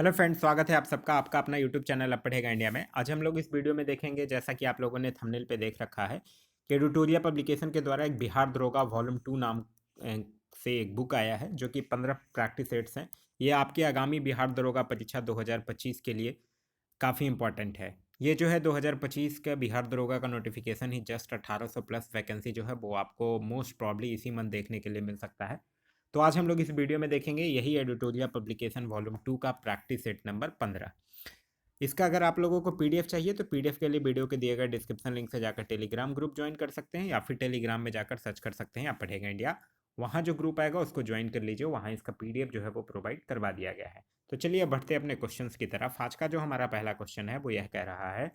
Hello friends, स्वागत है आप सबका आपका अपना यूट्यूब चैनल अब पढ़ेगा इंडिया में। आज हम लोग इस वीडियो में देखेंगे, जैसा कि आप लोगों ने थंबनेल पे देख रखा है, कि एडिटोरिया पब्लिकेशन के द्वारा एक बिहार दरोगा वॉल्यूम 2 नाम से एक बुक आया है, जो कि 15 प्रैक्टिस सेट्स हैं। ये आपके आगामी बिहार दरोगा परीक्षा 2025 के लिए काफ़ी इंपॉर्टेंट है। ये जो है 2025 का बिहार दरोगा का नोटिफिकेशन ही जस्ट 1800 प्लस वैकेंसी जो है वो आपको मोस्ट प्रॉब्ली इसी मंथ देखने के लिए मिल सकता है। तो आज हम लोग इस वीडियो में देखेंगे यही एडिटोरियल पब्लिकेशन वॉल्यूम 2 का प्रैक्टिस सेट नंबर 15। इसका अगर आप लोगों को पीडीएफ चाहिए तो पीडीएफ के लिए वीडियो के दिए गए डिस्क्रिप्शन लिंक से जाकर टेलीग्राम ग्रुप ज्वाइन कर सकते हैं, या फिर टेलीग्राम में जाकर सर्च कर सकते हैं आप पढ़ेगा इंडिया। वहाँ जो ग्रुप आएगा उसको ज्वाइन कर लीजिए, वहाँ इसका पीडीएफ जो है वो प्रोवाइड करवा दिया गया है। तो चलिए अब बढ़ते हैं अपने क्वेश्चंस की तरफ। आज का जो हमारा पहला क्वेश्चन है वो यह कह रहा है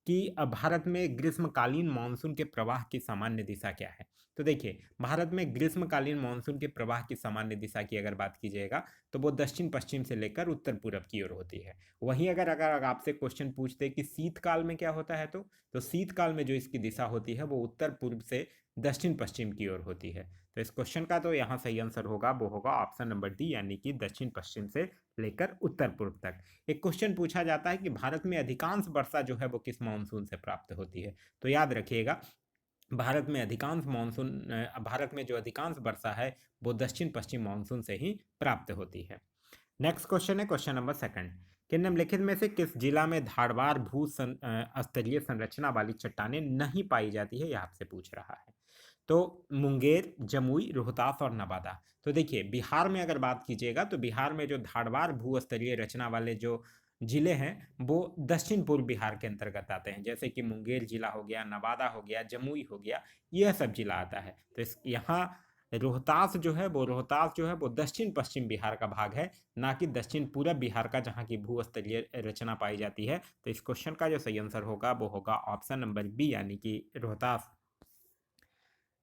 कि भारत में ग्रीष्मकालीन मानसून के प्रवाह की सामान्य दिशा क्या है। तो देखिए, भारत में ग्रीष्मकालीन मानसून के प्रवाह की सामान्य दिशा की अगर बात कीजिएगा तो वो दक्षिण पश्चिम से लेकर उत्तर पूरब की ओर होती है। वहीं अगर अगर आपसे क्वेश्चन पूछते कि शीतकाल में क्या होता है, तो शीतकाल में जो इसकी दिशा होती है वो उत्तर पूर्व से दक्षिण पश्चिम की ओर होती है। तो इस क्वेश्चन का तो यहाँ सही आंसर होगा, वो होगा ऑप्शन नंबर डी, यानी कि दक्षिण पश्चिम से लेकर उत्तर पूर्व तक। एक क्वेश्चन पूछा जाता है कि भारत में अधिकांश वर्षा जो है वो किस मानसून से प्राप्त होती है। तो याद रखिएगा, भारत में अधिकांश मानसून भारत में जो अधिकांश वर्षा है वो दक्षिण पश्चिम मानसून से ही प्राप्त होती है। नेक्स्ट क्वेश्चन है क्वेश्चन नंबर सेकंड, कि निम्नलिखित में से किस जिला में धारवाड़ स्तरीय संरचना वाली चट्टानें नहीं पाई जाती है, यह आपसे पूछ रहा है। तो मुंगेर, जमुई, रोहतास और नवादा। तो देखिए, बिहार में अगर बात कीजिएगा तो बिहार में जो धारवाड़ भूस्तरीय रचना वाले जो जिले हैं वो दक्षिण पूर्व बिहार के अंतर्गत आते हैं, जैसे कि मुंगेर जिला हो गया, नवादा हो गया, जमुई हो गया, यह सब जिला आता है। तो इस यहाँ रोहतास जो है वो दक्षिण पश्चिम बिहार का भाग है, ना कि दक्षिण पूरब बिहार का, जहाँ की भूस्तरीय रचना पाई जाती है। तो इस क्वेश्चन का जो सही आंसर होगा वो होगा ऑप्शन नंबर बी, यानी कि रोहतास।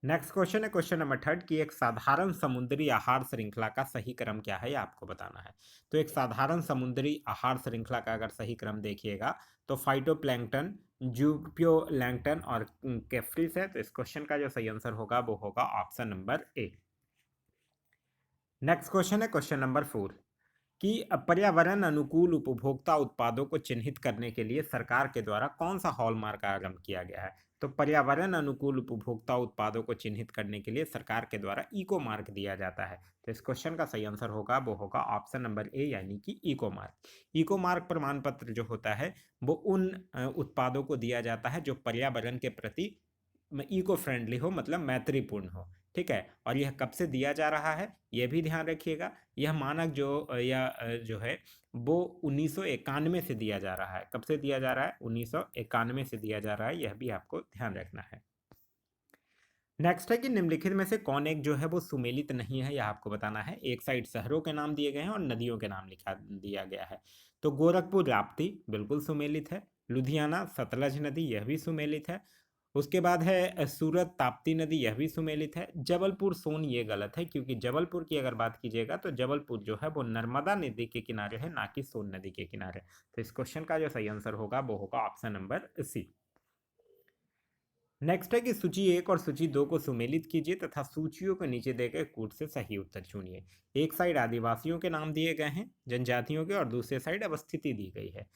नेक्स्ट क्वेश्चन है क्वेश्चन नंबर थर्ड, कि एक साधारण समुद्री आहार श्रृंखला का सही क्रम क्या है, ये आपको बताना है। तो एक साधारण समुद्री आहार श्रृंखला का अगर सही क्रम देखिएगा तो फाइटोप्लैंक्टन, जूपियोलैंक्टन और केफ्रिस है। तो इस क्वेश्चन का जो सही आंसर होगा वो होगा option number A. Next question है क्वेश्चन नंबर फोर, कि पर्यावरण अनुकूल उपभोक्ता उत्पादों को चिन्हित करने के लिए सरकार के द्वारा कौन सा हॉलमार्क आरंभ किया गया है। तो पर्यावरण अनुकूल उपभोक्ता उत्पादों को चिन्हित करने के लिए सरकार के द्वारा इको मार्क दिया जाता है। तो इस क्वेश्चन का सही आंसर होगा वो होगा ऑप्शन नंबर ए, यानी कि इको मार्क। इको मार्क प्रमाण पत्र जो होता है वो उन उत्पादों को दिया जाता है जो पर्यावरण के प्रति इको फ्रेंडली हो, मतलब मैत्रीपूर्ण हो। ठीक है, और यह कब से दिया जा रहा है यह भी ध्यान रखिएगा। यह मानक जो है वो 1991 से दिया जा रहा है। कब से दिया जा रहा है? 1991 से दिया जा रहा है, यह भी आपको ध्यान रखना है। नेक्स्ट है कि निम्नलिखित में से कौन एक जो है वो सुमेलित नहीं है, यह आपको बताना है। एक साइड शहरों के नाम दिए गए हैं और नदियों के नाम लिखा दिया गया है। तो गोरखपुर राप्ती बिल्कुल सुमेलित है, लुधियाना सतलज नदी यह भी सुमेलित है, उसके बाद है सूरत ताप्ती नदी यह भी सुमेलित है। जबलपुर सोन ये गलत है, क्योंकि जबलपुर की अगर बात कीजिएगा तो जबलपुर जो है वो नर्मदा नदी के किनारे है, ना कि सोन नदी के किनारे। तो इस क्वेश्चन का जो सही आंसर होगा वो होगा ऑप्शन नंबर सी। नेक्स्ट है कि सूची 1 और सूची 2 को सुमेलित कीजिए तथा सूचियों के नीचे दिए गए कूट से सही उत्तर चुनिए। एक साइड आदिवासियों के नाम दिए गए हैं, जनजातियों के, और दूसरे साइड अवस्थिति दी गई है।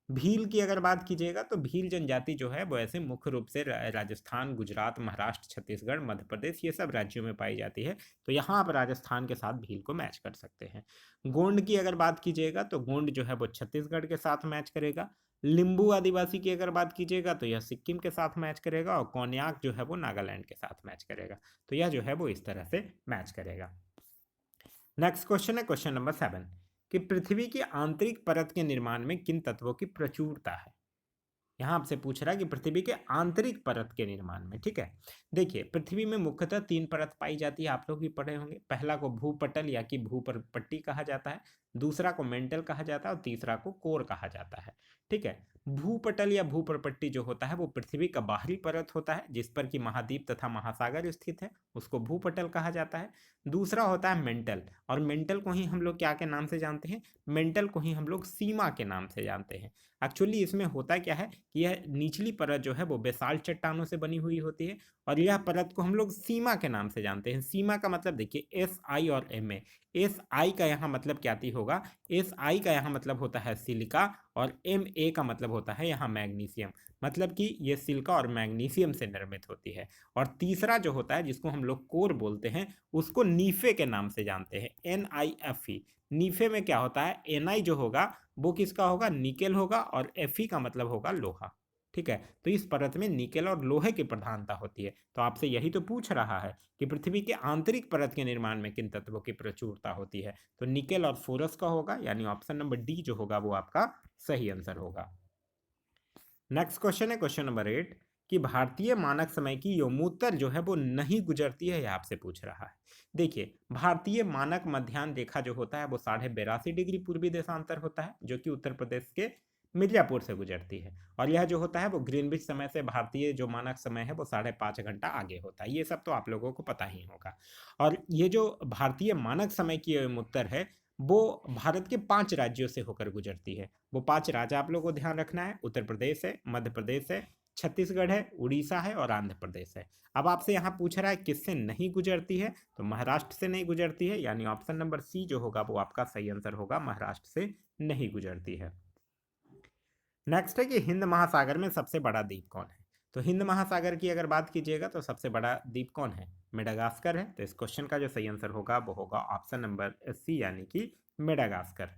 भील की अगर बात कीजिएगा तो भील जनजाति जो है वो ऐसे मुख्य रूप से राजस्थान, गुजरात, महाराष्ट्र, छत्तीसगढ़, मध्य प्रदेश ये सब राज्यों में पाई जाती है। तो यहाँ आप राजस्थान के साथ भील को मैच कर सकते हैं। गोंड की अगर बात कीजिएगा तो गोंड जो है वो छत्तीसगढ़ के साथ मैच करेगा। लिंबू आदिवासी की अगर बात कीजिएगा तो यह सिक्किम के साथ मैच करेगा, और कोन्याक जो है वो नागालैंड के साथ मैच करेगा। तो यह जो है वो इस तरह से मैच करेगा। नेक्स्ट क्वेश्चन है क्वेश्चन नंबर 7, कि पृथ्वी की आंतरिक परत के निर्माण में किन तत्वों की प्रचुरता है। यहाँ आपसे पूछ रहा है कि पृथ्वी के आंतरिक परत के निर्माण में। ठीक है, देखिए पृथ्वी में मुख्यतः 3 परत पाई जाती है, आप लोग भी पढ़े होंगे। पहला को भूपटल या कि भूपट्टी कहा जाता है, दूसरा को मेंटल कहा जाता है, और तीसरा को कोर कहा जाता है। ठीक है, भूपटल या भूप्रपट्टी जो होता है वो पृथ्वी का बाहरी परत होता है जिस पर कि महाद्वीप तथा महासागर स्थित है, उसको भूपटल कहा जाता है। दूसरा होता है मेंटल, और मेंटल को ही हम लोग क्या के नाम से जानते हैं, मेंटल को ही हम लोग सीमा के नाम से जानते हैं। एक्चुअली इसमें होता क्या है कि यह निचली परत जो है वो बेसाल्ट चट्टानों से बनी हुई होती है, और यह परत को हम लोग सीमा के नाम से जानते हैं। सीमा का मतलब देखिए एस आई और एम ए। एस आई का यहाँ मतलब क्या होगा, एस आई का यहाँ मतलब होता है सिलिका, और एम ए का मतलब होता है यहाँ मैग्नीशियम, मतलब कि ये सिलिका और मैग्नीशियम से निर्मित होती है। और तीसरा जो होता है जिसको हम लोग कोर बोलते हैं, उसको नीफे के नाम से जानते हैं, NiFe। नीफे में क्या होता है, Ni जो होगा वो किसका होगा, निकेल होगा, और Fe का मतलब होगा लोहा। ठीक है, तो इस परत में निकेल और लोहे की प्रधानता होती है। तो आपसे यही तो पूछ रहा है कि पृथ्वी के आंतरिक परत के निर्माण में किन तत्वों की प्रचुरता होती है, तो निकेल और फोरस का होगा, यानी ऑप्शन नंबर डी जो होगा वो आपका सही आंसर होगा। नेक्स्ट क्वेश्चन है क्वेश्चन नंबर 8 कि भारतीय मानक समय की योमोत्तर जो है वो नहीं गुजरती है, यह आपसे पूछ रहा है। देखिए, भारतीय मानक मध्याह्न रेखा जो होता है वो 82.5 डिग्री पूर्वी देशांतर होता है, जो कि उत्तर प्रदेश के मिर्जापुर से गुजरती है। और यह जो होता है वो ग्रीनविच समय से भारतीय जो मानक समय है वो 5.5 घंटा आगे होता है। ये सब तो आप लोगों को पता ही होगा। और ये जो भारतीय मानक समय की योमोत्तर है वो भारत के 5 राज्यों से होकर गुजरती है। वो 5 राज्य आप लोगों को ध्यान रखना है, उत्तर प्रदेश है, मध्य प्रदेश है, छत्तीसगढ़ है, उड़ीसा है और आंध्र प्रदेश है। अब आपसे यहाँ पूछ रहा है किससे नहीं गुजरती है, तो महाराष्ट्र से नहीं गुजरती है, यानी ऑप्शन नंबर सी जो होगा वो आपका सही आंसर होगा, महाराष्ट्र से नहीं गुजरती है। नेक्स्ट है कि हिंद महासागर में सबसे बड़ा द्वीप कौन है। तो हिंद महासागर की अगर बात कीजिएगा तो सबसे बड़ा द्वीप कौन है, मेडागास्कर है। तो इस क्वेश्चन का जो सही आंसर होगा वो होगा ऑप्शन नंबर सी, यानी कि मेडागास्कर।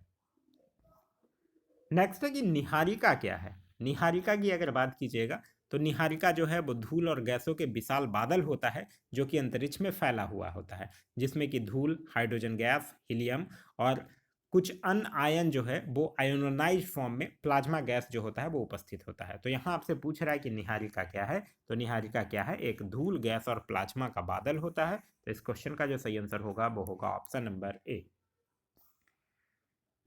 नेक्स्ट है कि निहारिका क्या है। निहारिका की अगर बात कीजिएगा तो निहारिका जो है वो धूल और गैसों के विशाल बादल होता है जो कि अंतरिक्ष में फैला हुआ होता है, जिसमें कि धूल, हाइड्रोजन गैस, हीलियम और कुछ अन्य आयन जो है वो आयोनाइज फॉर्म में प्लाज्मा गैस जो होता है वो उपस्थित होता है। तो यहाँ आपसे पूछ रहा है कि निहारिका क्या है, तो निहारिका क्या है, एक धूल, गैस और प्लाज्मा का बादल होता है। तो इस क्वेश्चन का जो सही आंसर होगा वो होगा ऑप्शन नंबर ए।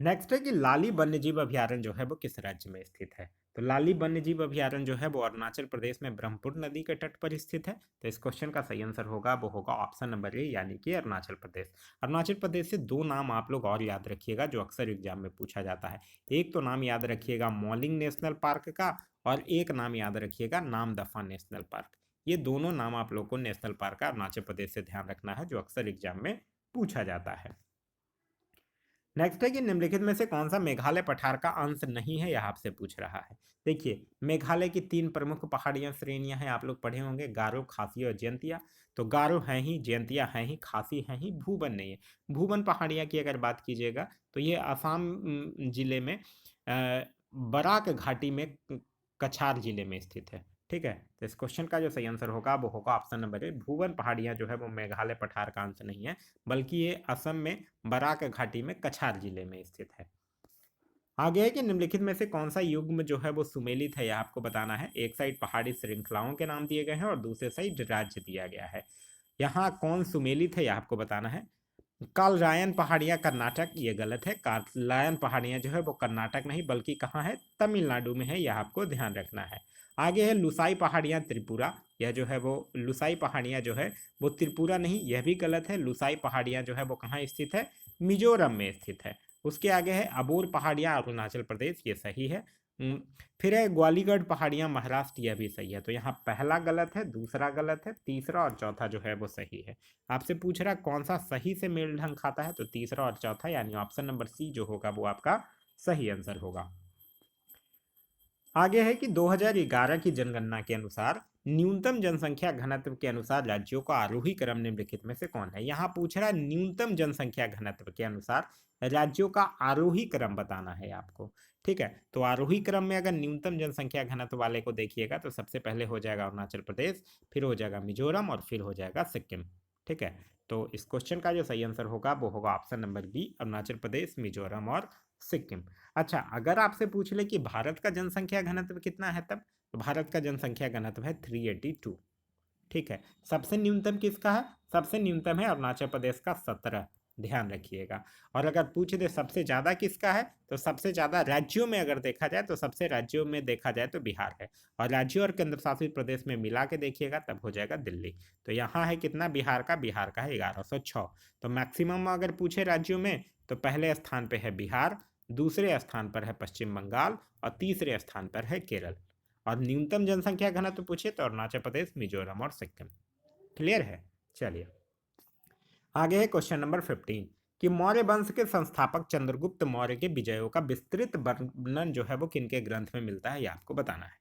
नेक्स्ट है कि लाली वन्यजीव अभ्यारण्य जो है वो किस राज्य में स्थित है। तो लाली वन्यजीव अभ्यारण्य जो है वो अरुणाचल प्रदेश में ब्रह्मपुत्र नदी के तट पर स्थित है। तो इस क्वेश्चन का सही आंसर होगा वो होगा ऑप्शन नंबर ए, यानी कि अरुणाचल प्रदेश। अरुणाचल प्रदेश से 2 नाम आप लोग और याद रखिएगा जो अक्सर एग्जाम में पूछा जाता है। एक तो नाम याद रखिएगा मॉलिंग नेशनल पार्क का, और एक नाम याद रखिएगा नामदफा नेशनल पार्क। ये दोनों नाम आप लोग को नेशनल पार्क का अरुणाचल प्रदेश से ध्यान रखना है, जो अक्सर एग्जाम में पूछा जाता है। नेक्स्ट है कि निम्नलिखित में से कौन सा मेघालय पठार का अंश नहीं है, यह आपसे पूछ रहा है। देखिए, मेघालय की 3 प्रमुख पहाड़ियां श्रेणियां हैं, आप लोग पढ़े होंगे, गारो, खासी और जयंतिया। तो गारो है ही, जयंतिया है ही, खासी है ही, भूबन नहीं है। भूबन पहाड़ियां की अगर बात कीजिएगा तो ये आसाम जिले में बराक घाटी में कछार जिले में स्थित है। ठीक है, तो इस क्वेश्चन का जो सही आंसर होगा वो होगा ऑप्शन नंबर ए। भूबन पहाड़ियां जो है वो मेघालय पठार का अंश नहीं है, बल्कि ये असम में बराक घाटी में कछार जिले में स्थित है। आगे है कि निम्नलिखित में से कौन सा युग्म जो है वो सुमेलित है, यह आपको बताना है। एक साइड पहाड़ी श्रृंखलाओं के नाम दिए गए हैं और दूसरे साइड राज्य दिया गया है। यहाँ कौन सुमेलित है यह आपको बताना है। कालरायन पहाड़ियाँ कर्नाटक, ये गलत है। कालरायन पहाड़ियाँ जो है वो कर्नाटक नहीं बल्कि कहाँ है, तमिलनाडु में है, यह आपको ध्यान रखना है। आगे है लुसाई पहाड़ियाँ त्रिपुरा, यह जो है वो लुसाई पहाड़ियाँ जो है वो त्रिपुरा नहीं, यह भी गलत है। लुसाई पहाड़ियाँ जो है वो कहाँ स्थित है, मिजोरम में स्थित है। उसके आगे है अबोर पहाड़ियाँ अरुणाचल प्रदेश, ये सही है। फिर है ग्वालीगढ़ पहाड़ियाँ महाराष्ट्र, यह भी सही है। तो यहाँ पहला गलत है, दूसरा गलत है, तीसरा और चौथा जो है वो सही है। आपसे पूछ रहा है कौन सा सही से मेल ढंग खाता है, तो तीसरा और चौथा, यानी ऑप्शन नंबर सी जो होगा वो आपका सही आंसर होगा। आगे है कि 2011 की जनगणना के अनुसार न्यूनतम जनसंख्या घनत्व के अनुसार राज्यों का आरोही क्रम निम्नलिखित में से कौन है। यहाँ पूछ रहा है न्यूनतम जनसंख्या घनत्व के अनुसार राज्यों का आरोही क्रम बताना है आपको। ठीक है, तो आरोही क्रम में अगर न्यूनतम जनसंख्या घनत्व वाले को देखिएगा तो सबसे पहले हो जाएगा अरुणाचल प्रदेश, फिर हो जाएगा मिजोरम और फिर हो जाएगा सिक्किम। ठीक है, तो इस क्वेश्चन का जो सही आंसर होगा वो होगा option number B, Arunachal Pradesh, Mizoram और सिक्किम। अच्छा, अगर आपसे पूछ ले कि भारत का जनसंख्या घनत्व कितना है, तब तो भारत का जनसंख्या घनत्व है 382। ठीक है, सबसे न्यूनतम किसका है, सबसे न्यूनतम है अरुणाचल प्रदेश का 17। ध्यान रखिएगा। और अगर पूछ दे सबसे ज़्यादा किसका है, तो सबसे ज़्यादा राज्यों में अगर देखा जाए तो सबसे राज्यों में देखा जाए तो बिहार है, और राज्यों और केंद्र शासित प्रदेश में मिला के देखिएगा तब हो जाएगा दिल्ली। तो यहाँ है कितना बिहार का है 1106। तो मैक्सिमम अगर पूछे राज्यों में तो पहले स्थान पे है बिहार, दूसरे स्थान पर है पश्चिम बंगाल और तीसरे स्थान पर है केरल। और न्यूनतम जनसंख्या घनत्व पूछे तो अरुणाचल प्रदेश, मिजोरम और सिक्किम। क्लियर है। चलिए आगे है क्वेश्चन नंबर 15 कि मौर्य वंश के संस्थापक चंद्रगुप्त मौर्य के विजयों का विस्तृत वर्णन जो है वो किनके ग्रंथ में मिलता है, ये आपको बताना है।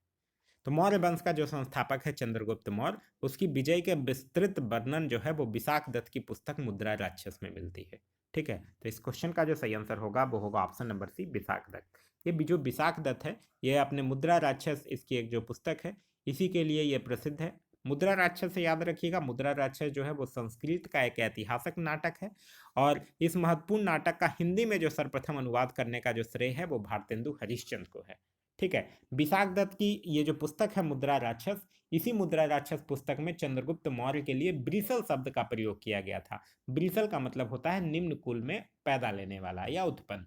तो मौर्य वंश का जो संस्थापक है चंद्रगुप्त मौर्य, उसकी विजय के विस्तृत वर्णन जो है वो विशाख दत्त की पुस्तक मुद्रा राक्षस में मिलती है। ठीक है, तो इस क्वेश्चन का जो सही आंसर होगा वो होगा option number C, Vishakh Datt. ये जो विशाख दत्त है ये अपने मुद्रा राक्षस, इसकी एक जो पुस्तक है इसी के लिए ये प्रसिद्ध है। मुद्रा राक्षस से याद रखिएगा, मुद्रा राक्षस जो है वो संस्कृत का एक ऐतिहासिक नाटक है, और इस महत्वपूर्ण नाटक का हिंदी में जो सर्वप्रथम अनुवाद करने का जो श्रेय है वो भारतेंदु हरिश्चंद्र को है। ठीक है, विशाख दत्त की ये जो पुस्तक है मुद्रा राक्षस, इसी मुद्रा राक्षस पुस्तक में चंद्रगुप्त मौर्य के लिए ब्रिसल शब्द का प्रयोग किया गया था। ब्रिसल का मतलब होता है निम्न कुल में पैदा लेने वाला या उत्पन्न।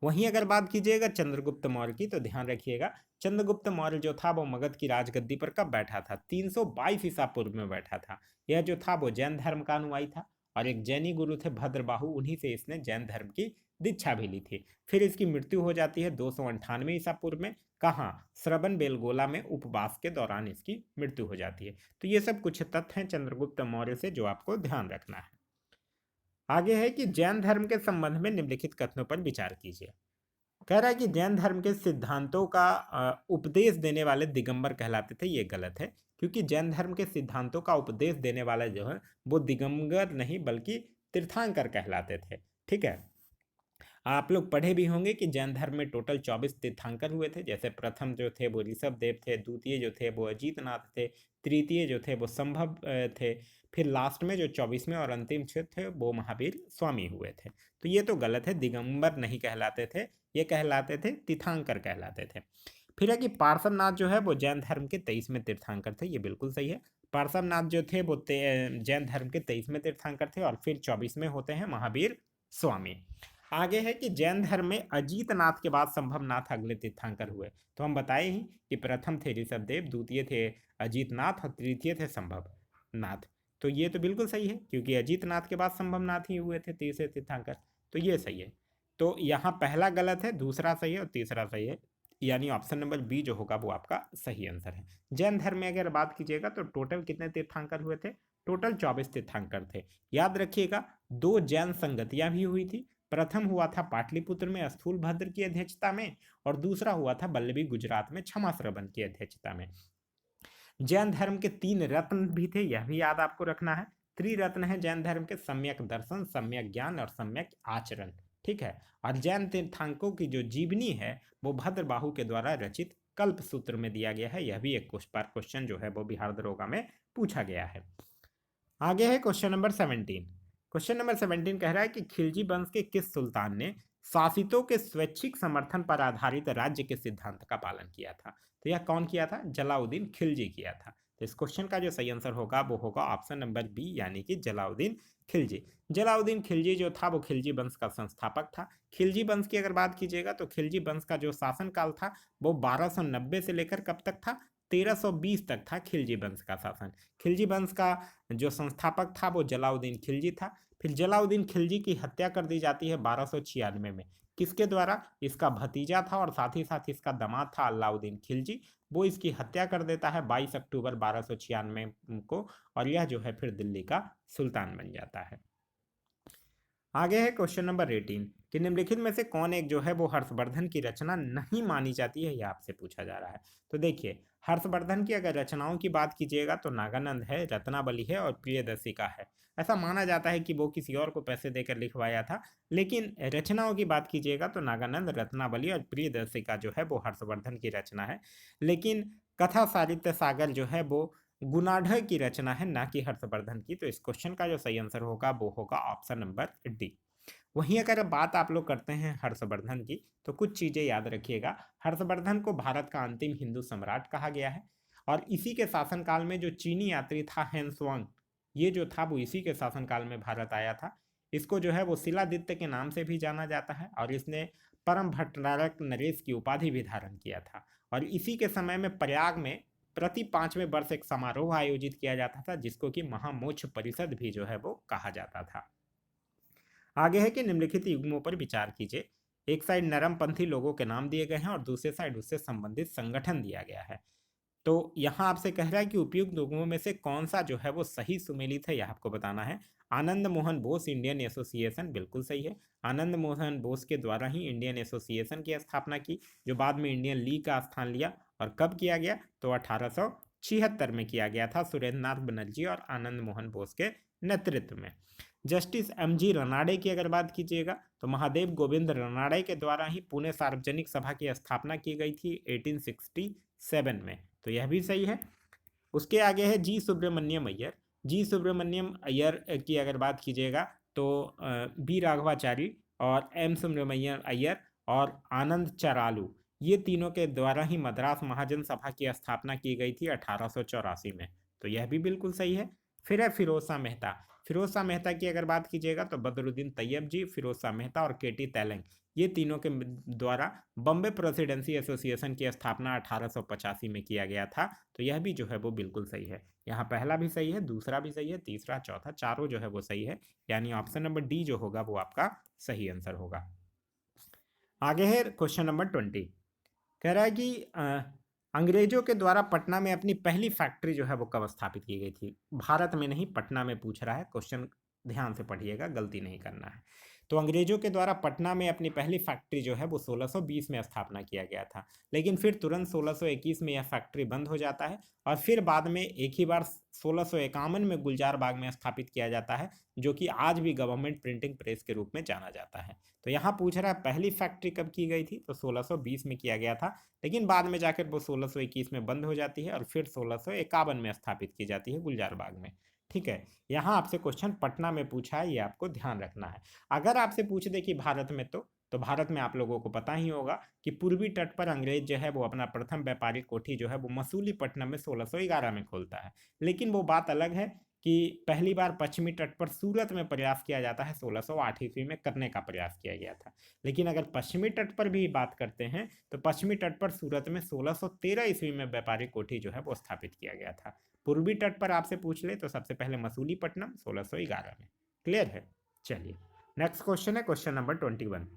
वहीं अगर बात कीजिएगा चंद्रगुप्त मौर्य की, तो ध्यान रखिएगा चंद्रगुप्त मौर्य जो था वो मगध की राजगद्दी पर कब बैठा था, 322 ईसा पूर्व में बैठा था। यह जो था वो जैन धर्म का अनुयायी था, और एक जैनी गुरु थे भद्रबाहु, उन्हीं से इसने जैन धर्म की दीक्षा भी ली थी। फिर इसकी मृत्यु हो जाती है 298 ईसा पूर्व में। कहाँ, श्रवण बेलगोला में उपवास के दौरान इसकी मृत्यु हो जाती है। तो ये सब कुछ तथ्य हैं चंद्रगुप्त मौर्य से जो आपको ध्यान रखना है। आगे है कि जैन धर्म के संबंध में निम्नलिखित कथनों पर विचार कीजिए। कह रहा है कि जैन धर्म के सिद्धांतों का उपदेश देने वाले दिगंबर कहलाते थे, ये गलत है, क्योंकि जैन धर्म के सिद्धांतों का उपदेश देने वाले जो है वो दिगंबर नहीं बल्कि तीर्थंकर कहलाते थे। ठीक है, आप लोग पढ़े भी होंगे कि जैन धर्म में टोटल 24 तीर्थंकर हुए थे। जैसे प्रथम जो थे वो ऋषभ देव थे, द्वितीय जो थे वो अजीतनाथ थे, तृतीय जो थे वो संभव थे, फिर लास्ट में जो 24वें और अंतिम थे वो महावीर स्वामी हुए थे। तो ये तो गलत है, दिगंबर नहीं कहलाते थे, ये कहलाते थे तीर्थंकर कहलाते थे। फिर है कि पार्श्वनाथ जो है वो जैन धर्म के 23वें तीर्थंकर थे, ये बिल्कुल सही है। पार्श्वनाथ जो थे वो जैन धर्म के 23वें तीर्थंकर थे, और फिर 24वें होते हैं महावीर स्वामी। आगे है कि जैन धर्म में अजीतनाथ के बाद संभवनाथ अगले तीर्थंकर हुए। तो हम बताए ही कि प्रथम थे ऋषभ देव, द्वितीय थे अजीतनाथ और तृतीय थे संभवनाथ। तो ये तो बिल्कुल सही है, क्योंकि अजीतनाथ के बाद संभवनाथ ही हुए थे तीसरे तीर्थंकर। तो ये सही है। तो यहाँ पहला गलत है, दूसरा सही है और तीसरा सही है, यानी ऑप्शन नंबर बी जो होगा वो आपका सही आंसर है। जैन धर्म में अगर बात कीजिएगा तो टोटल कितने तीर्थंकर हुए थे, टोटल 24 तीर्थंकर थे। याद रखिएगा 2 जैन संगतियां भी हुई थी। प्रथम हुआ था पाटलिपुत्र में स्थूलभद्र की अध्यक्षता में, और दूसरा हुआ था बल्लभी गुजरात में क्षमाश्रवण की अध्यक्षता में। जैन धर्म के 3 रत्न भी थे, यह भी याद आपको रखना है। त्रिरत्न है जैन धर्म के, सम्यक दर्शन, सम्यक ज्ञान और सम्यक आचरण। ठीक है, और जैन तीर्थंकरों की जो जीवनी है वो भद्रबाहु के द्वारा रचित कल्प सूत्र में दिया गया है। यह भी एक क्वेश्चन जो है वो बिहार दरोगा में पूछा गया है। आगे है क्वेश्चन नंबर 17। क्वेश्चन नंबर 17 कह रहा है कि खिलजी वंश के किस सुल्तान ने शासितों के स्वैच्छिक समर्थन पर आधारित राज्य के सिद्धांत का पालन किया था। तो यह कौन किया था, जलाउद्दीन खिलजी किया था। तो इस क्वेश्चन का जो सही आंसर होगा वो होगा ऑप्शन नंबर बी, यानी कि जलाउद्दीन खिलजी। जलाउद्दीन खिलजी जो था वो खिलजी वंश का संस्थापक था। खिलजी वंश की अगर बात कीजिएगा तो खिलजी वंश का जो शासनकाल था वो 1290 से लेकर कब तक था, 1320 तक था खिलजी वंश का शासन। खिलजी वंश का जो संस्थापक था वो जलाउद्दीन खिलजी था। फिर जलाउद्दीन खिलजी की हत्या कर दी जाती है 1296 में। किसके द्वारा, इसका भतीजा था और साथ ही साथ इसका दामाद था अलाउद्दीन खिलजी, वो इसकी हत्या कर देता है 22 अक्टूबर 1296 को, और यह जो है फिर दिल्ली का सुल्तान बन जाता है। आगे है क्वेश्चन नंबर 18 कि निम्नलिखित में से कौन एक जो है वो हर्षवर्धन की रचना नहीं मानी जाती है, यह आपसे पूछा जा रहा है। तो देखिए हर्षवर्धन की अगर रचनाओं की बात कीजिएगा तो नागानंद है, रत्नावली है और प्रियदर्शिका है। ऐसा माना जाता है कि वो किसी और को पैसे देकर लिखवाया था, लेकिन रचनाओं की बात कीजिएगा तो नागानंद, रत्नावली और प्रियदर्शिका जो है वो हर्षवर्धन की रचना है। लेकिन कथा साहित्य सागर जो है वो गुणाढ़ की रचना है, ना कि हर्षवर्धन की। तो इस क्वेश्चन का जो सही आंसर होगा वो होगा ऑप्शन नंबर डी। वहीं अगर बात आप लोग करते हैं हर्षवर्धन की तो कुछ चीजें याद रखिएगा। हर्षवर्धन को भारत का अंतिम हिंदू सम्राट कहा गया है, और इसी के शासनकाल में जो चीनी यात्री था हैंसवांग, ये जो था वो इसी के शासनकाल में भारत आया था। इसको जो है वो शिलादित्य के नाम से भी जाना जाता है और इसने परम भट्टारक नरेश की उपाधि भी धारण किया था। और इसी के समय में प्रयाग में प्रति 5वें वर्ष एक समारोह आयोजित किया जाता था जिसको कि महामोक्ष परिषद भी जो है वो कहा जाता था। आगे है कि निम्नलिखित युग्मों पर विचार कीजिए। एक साइड नरमपंथी लोगों के नाम दिए गए हैं और दूसरे साइड उससे संबंधित संगठन दिया गया है। तो यहाँ आपसे कह रहा है कि उपयुक्त युग्मों में से कौन सा जो है वो सही सुमेलित है, यह आपको बताना है। आनंद मोहन बोस इंडियन एसोसिएशन बिल्कुल सही है। आनंद मोहन बोस के द्वारा ही इंडियन एसोसिएशन की स्थापना की, जो बाद में इंडियन लीग का स्थान लिया। और कब किया गया? तो 1876 में किया गया था, सुरेंद्र नाथ बनर्जी और आनंद मोहन बोस के नेतृत्व में। Justice MG. रनाडे की अगर बात कीजिएगा तो महादेव गोविंद रनाडे के द्वारा ही पुणे सार्वजनिक सभा की स्थापना की गई थी 1867 में, तो यह भी सही है। उसके आगे है जी सुब्रमण्यम अय्यर। जी सुब्रमण्यम अय्यर की अगर बात कीजिएगा तो बी राघवाचारी और एम सुब्रमण्यम अय्यर और आनंद चरालू, ये तीनों के द्वारा ही मद्रास महाजन सभा की स्थापना की गई थी 1884 में, तो यह भी बिल्कुल सही है। फिर है फिरोज शाह मेहता। फिरोज शाह मेहता की अगर बात कीजिएगा तो बदरुद्दीन तैयब जी, फिरोज शाह मेहता और के टी तैलंग, ये तीनों के द्वारा बॉम्बे प्रेसिडेंसी एसोसिएशन की स्थापना 1885 में किया गया था, तो यह भी जो है वो बिल्कुल सही है। यहाँ पहला भी सही है, दूसरा भी सही है, तीसरा चौथा चारों जो है वो सही है, यानी ऑप्शन नंबर डी जो होगा वो आपका सही आंसर होगा। आगे है क्वेश्चन नंबर 20। कह रहा है कि अंग्रेजों के द्वारा पटना में अपनी पहली फैक्ट्री जो है वो कब स्थापित की गई थी? भारत में नहीं, पटना में पूछ रहा है क्वेश्चन, ध्यान से पढ़िएगा, गलती नहीं करना है। तो अंग्रेजों के द्वारा पटना में अपनी पहली फैक्ट्री जो है वो 1620 में स्थापना किया गया था, लेकिन फिर तुरंत 1621 में यह फैक्ट्री बंद हो जाता है और फिर बाद में एक ही बार 1651 में गुलजार बाग में स्थापित किया जाता है, जो कि आज भी गवर्नमेंट प्रिंटिंग प्रेस के रूप में जाना जाता है। तो यहाँ पूछ रहा है पहली फैक्ट्री कब की गई थी? तो 1620 में किया गया था, लेकिन बाद में जाकर वो 1621 में बंद हो जाती है और फिर 1651 में स्थापित की जाती है गुलजार बाग में। ठीक है, यहाँ आपसे क्वेश्चन पटना में पूछा है, ये आपको ध्यान रखना है। अगर आपसे पूछ दे कि भारत में, तो भारत में आप लोगों को पता ही होगा कि पूर्वी तट पर अंग्रेज जो है वो अपना प्रथम व्यापारिक कोठी जो है वो मसूलीपट्टनम में 1611 में खोलता है। लेकिन वो बात अलग है कि पहली बार पश्चिमी तट पर सूरत में प्रयास किया जाता है, 1608 ईस्वी में करने का प्रयास किया गया था। लेकिन अगर पश्चिमी तट पर भी बात करते हैं तो पश्चिमी तट पर सूरत में 1613 ईस्वी में व्यापारिक कोठी जो है वो स्थापित किया गया था। पूर्वी तट पर आपसे पूछ ले तो सबसे पहले मसूलीपट्टनम 1611 में। क्लियर है? चलिए नेक्स्ट क्वेश्चन है क्वेश्चन नंबर 21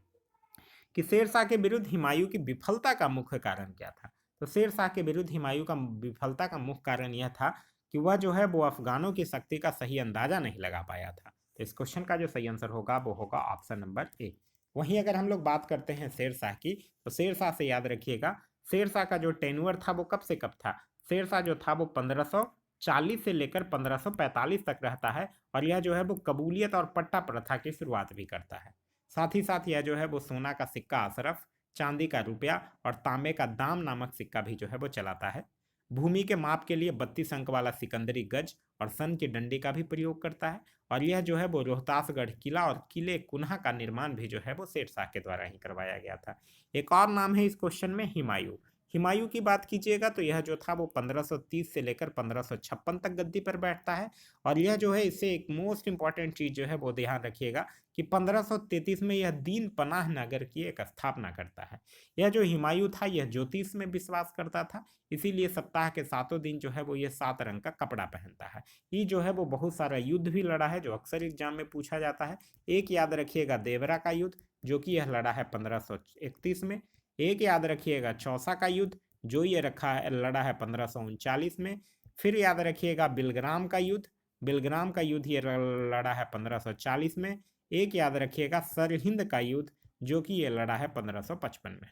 कि शेर शाह के विरुद्ध हुमायूं की विफलता का मुख्य कारण क्या था? तो शेर शाह के विरुद्ध हुमायूं का विफलता का मुख्य कारण यह था कि वह जो है वो अफगानों की शक्ति का सही अंदाजा नहीं लगा पाया था। तो इस क्वेश्चन का जो सही आंसर होगा वो होगा ऑप्शन नंबर ए। वहीं अगर हम लोग बात करते हैं शेर शाह की, तो शेर शाह से याद रखिएगा, शेर शाह का जो टेन्योर था वो कब से कब था? शेर शाह जो था वो 1540 से लेकर 1545 तक रहता है और यह जो है वो कबूलियत और पट्टा प्रथा की शुरुआत भी करता है। साथ ही साथ यह जो है वो सोना का सिक्का अशरफ, चांदी का रुपया और तांबे का दाम नामक सिक्का भी जो है वो चलाता है। भूमि के माप के लिए 32 अंक वाला सिकंदरी गज और सन की डंडी का भी प्रयोग करता है। और यह जो है वो रोहतासगढ़ किला और किले कुन्हा का निर्माण भी जो है वो शेर शाह के द्वारा ही करवाया गया था। एक और नाम है इस क्वेश्चन में हुमायूं। हुमायूं की बात कीजिएगा तो यह जो था वो 1530 से लेकर 1556 तक गद्दी पर बैठता है। और यह जो है, इससे एक मोस्ट इंपॉर्टेंट चीज जो है वो ध्यान रखिएगा कि 1533 में यह दीन पनाह नगर की एक स्थापना करता है। यह जो हुमायूं था यह ज्योतिष में विश्वास करता था, इसीलिए सप्ताह के 7 दिन जो है वो ये 7 रंग का कपड़ा पहनता है। ये जो है वो बहुत सारा युद्ध भी लड़ा है जो अक्सर एग्जाम में पूछा जाता है। एक याद रखिएगा देवरा का युद्ध, जो कि यह लड़ा है 1531 में। एक याद रखिएगा चौसा का युद्ध, जो ये लड़ा है 1539 में। फिर याद रखिएगा बिलग्राम का युद्ध, बिलग्राम का युद्ध ये लड़ा है 1540 में। एक याद रखिएगा सरहिंद का युद्ध, जो कि ये लड़ा है 1555 में।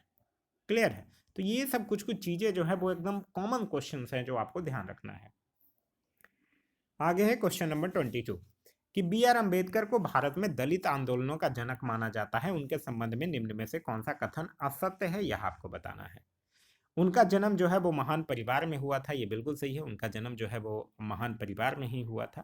क्लियर है? तो ये सब कुछ कुछ चीजें जो है वो एकदम कॉमन क्वेश्चन हैं जो आपको ध्यान रखना है। आगे है क्वेश्चन नंबर 22 कि बी आर अम्बेडकर को भारत में दलित आंदोलनों का जनक माना जाता है, उनके संबंध में निम्न में से कौन सा कथन असत्य है, यह आपको बताना है। उनका जन्म जो है वो महान परिवार में हुआ था, ये बिल्कुल सही है, उनका जन्म जो है वो महान परिवार में ही हुआ था।